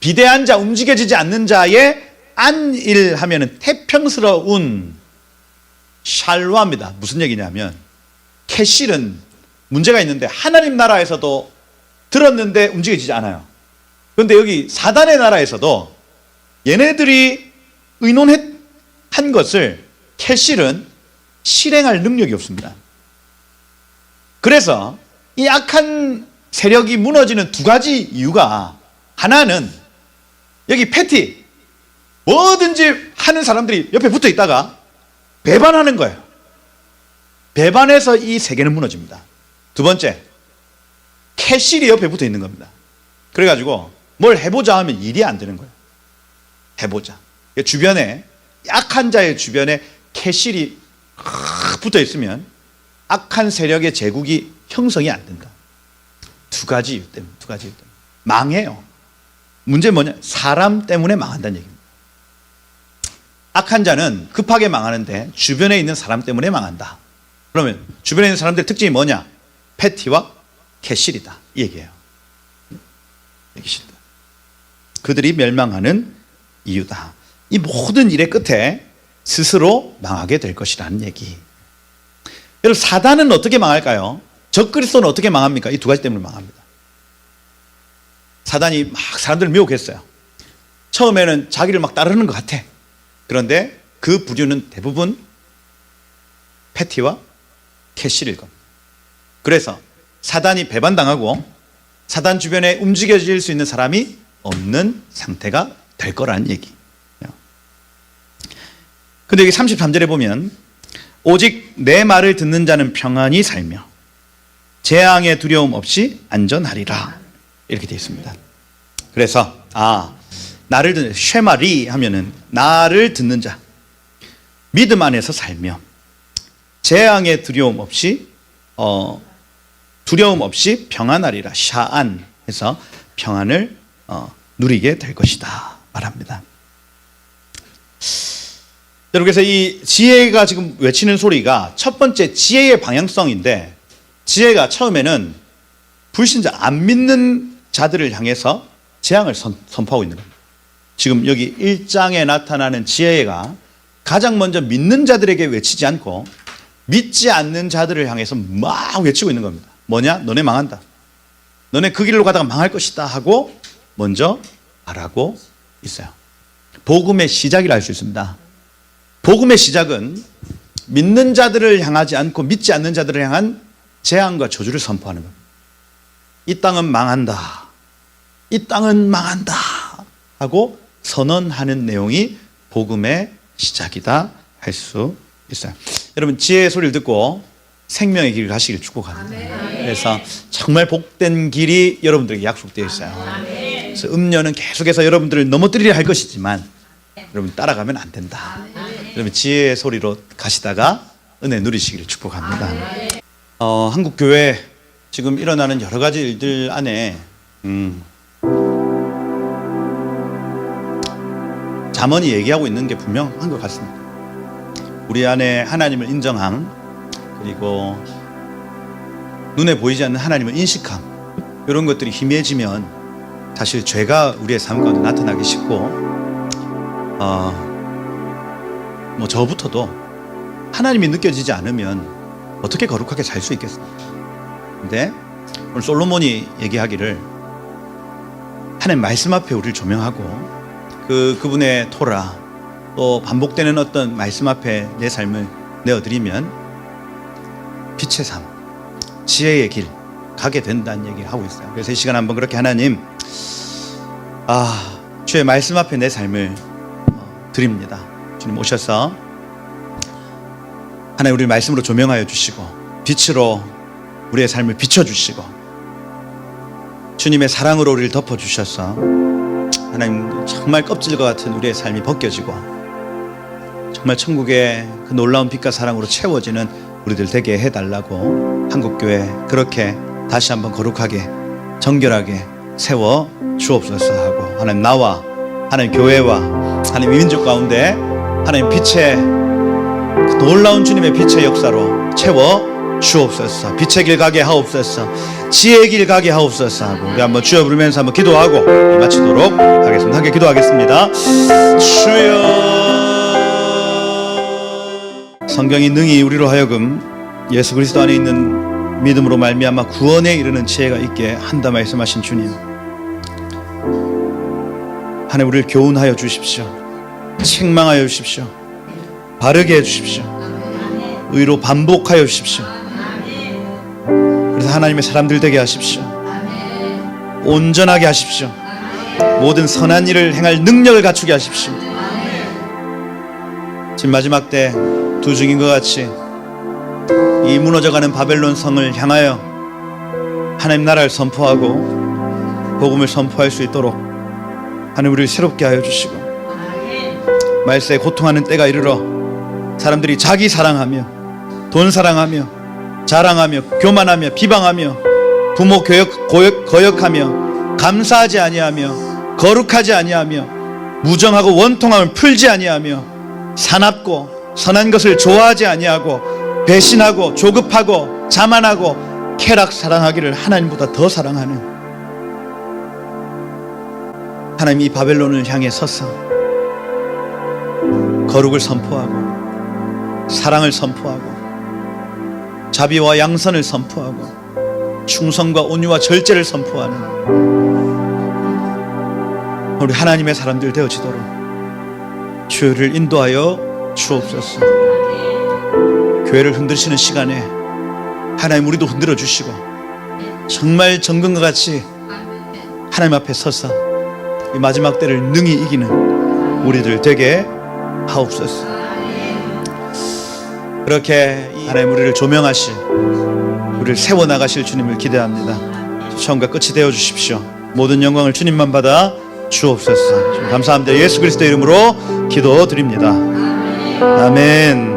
비대한 자, 움직여지지 않는 자의 안일 하면은 태평스러운 샬로합니다. 무슨 얘기냐면, 캐실은 문제가 있는데 하나님 나라에서도 들었는데 움직여지지 않아요. 그런데 여기 사단의 나라에서도 얘네들이 의논한 것을 캐실은 실행할 능력이 없습니다. 그래서 이 악한 세력이 무너지는 두 가지 이유가, 하나는 여기 패티, 뭐든지 하는 사람들이 옆에 붙어 있다가 배반하는 거예요. 배반해서 이 세계는 무너집니다. 두 번째, 캐실이 옆에 붙어 있는 겁니다. 그래가지고 뭘 해보자 하면 일이 안 되는 거예요. 해보자. 주변에, 악한 자의 주변에 캐실이 붙어 있으면 악한 세력의 제국이 형성이 안 된다. 두 가지 이유 때문에. 망해요. 문제는 뭐냐? 사람 때문에 망한다는 얘기입니다. 악한 자는 급하게 망하는데 주변에 있는 사람 때문에 망한다. 그러면 주변에 있는 사람들의 특징이 뭐냐? 패티와 캐실이다, 이 얘기예요. 그들이 멸망하는 이유다. 이 모든 일의 끝에 스스로 망하게 될 것이라는 얘기. 여러분, 사단은 어떻게 망할까요? 적그리스도는 어떻게 망합니까? 이 두 가지 때문에 망합니다. 사단이 막 사람들을 미혹했어요. 처음에는 자기를 막 따르는 것 같아. 그런데 그 부류는 대부분 패티와 캐실일 겁니다. 그래서 사단이 배반당하고 사단 주변에 움직여질 수 있는 사람이 없는 상태가 될 거라는 얘기. 근데 여기 33절에 보면, 오직 내 말을 듣는 자는 평안히 살며 재앙의 두려움 없이 안전하리라, 이렇게 되어 있습니다. 그래서 나를 듣는, 쉐마리 하면은 나를 듣는 자, 믿음 안에서 살며 재앙의 두려움 없이 평안하리라, 샤안 해서 평안을 누리게 될 것이다 말합니다. 여러분, 그래서 이 지혜가 지금 외치는 소리가 첫 번째 지혜의 방향성인데, 지혜가 처음에는 불신자, 안 믿는 자들을 향해서 재앙을 선포하고 있는 겁니다. 지금 여기 1장에 나타나는 지혜가 가장 먼저 믿는 자들에게 외치지 않고 믿지 않는 자들을 향해서 막 외치고 있는 겁니다. 뭐냐? 너네 망한다. 너네 그 길로 가다가 망할 것이다 하고 먼저 말하고 있어요. 복음의 시작이라 할 수 있습니다. 복음의 시작은 믿는 자들을 향하지 않고 믿지 않는 자들을 향한 재앙과 저주를 선포하는 겁니다. 이 땅은 망한다. 이 땅은 망한다 하고 선언하는 내용이 복음의 시작이다 할 수 있어요. 여러분, 지혜의 소리를 듣고 생명의 길을 가시길 축복합니다. 그래서 정말 복된 길이 여러분들에게 약속되어 있어요. 그래서 음료는 계속해서 여러분들을 넘어뜨리려 할 것이지만 여러분 따라가면 안 된다. 여러분 지혜의 소리로 가시다가 은혜 누리시기를 축복합니다. 한국 교회 지금 일어나는 여러 가지 일들 안에 잠언이 얘기하고 있는 게 분명한 것 같습니다. 우리 안에 하나님을 인정함, 그리고 눈에 보이지 않는 하나님을 인식함, 이런 것들이 희미해지면 사실 죄가 우리의 삶 가운데 나타나기 쉽고 뭐 저부터도 하나님이 느껴지지 않으면 어떻게 거룩하게 살 수 있겠습니까? 근데 오늘 솔로몬이 얘기하기를 하나님 말씀 앞에 우리를 조명하고 그분의 토라 또 반복되는 어떤 말씀 앞에 내 삶을 내어드리면 빛의 삶, 지혜의 길 가게 된다는 얘기를 하고 있어요. 그래서 이 시간 한번 그렇게 하나님, 주의 말씀 앞에 내 삶을 드립니다. 주님 오셔서 하나님 우리를 말씀으로 조명하여 주시고 빛으로 우리의 삶을 비춰주시고 주님의 사랑으로 우리를 덮어주셔서 하나님 정말 껍질과 같은 우리의 삶이 벗겨지고 정말 천국의 그 놀라운 빛과 사랑으로 채워지는 우리들 되게 해달라고 한국교회 그렇게 다시 한번 거룩하게 정결하게 세워 주옵소서 하고 하나님 나와 하나님 교회와 하나님 민족 가운데 하나님 빛의 그 놀라운 주님의 빛의 역사로 채워 주옵소서. 빛의 길 가게 하옵소서. 지혜의 길 가게 하옵소서 하고 우리 한번 주여 부르면서 한번 기도하고 마치도록 하겠습니다. 함께 기도하겠습니다. 주여. 성경이 능히 우리로 하여금 예수 그리스도 안에 있는 믿음으로 말미암아 구원에 이르는 지혜가 있게 한다 말씀하신 주님, 하나님 우리를 교훈하여 주십시오. 책망하여 주십시오. 바르게 해 주십시오. 의로 반복하여 주십시오. 그래서 하나님의 사람들 되게 하십시오. 온전하게 하십시오. 모든 선한 일을 행할 능력을 갖추게 하십시오. 지금 마지막 때 두 증인과 같이 이 무너져가는 바벨론 성을 향하여 하나님 나라를 선포하고 복음을 선포할 수 있도록 하나님 우리를 새롭게 하여 주시고 말세에 고통하는 때가 이르러 사람들이 자기 사랑하며 돈 사랑하며 자랑하며 교만하며 비방하며 부모 거역하며 감사하지 아니하며 거룩하지 아니하며 무정하고 원통함을 풀지 아니하며 사납고 선한 것을 좋아하지 아니하고 배신하고 조급하고 자만하고 쾌락 사랑하기를 하나님보다 더 사랑하는 하나님 이 바벨론을 향해 서서 거룩을 선포하고 사랑을 선포하고 자비와 양선을 선포하고 충성과 온유와 절제를 선포하는 우리 하나님의 사람들 되어지도록 주를 인도하여 주옵소서. 교회를 흔드시는 시간에 하나님 우리도 흔들어 주시고 정말 정금과 같이 하나님 앞에 서서 이 마지막 때를 능히 이기는 우리들 되게 하옵소서. 그렇게 하나님 우리를 조명하실 우리를 세워나가실 주님을 기대합니다. 처음과 끝이 되어 주십시오. 모든 영광을 주님만 받아 주옵소서. 감사합니다. 예수 그리스도의 이름으로 기도드립니다. 아멘.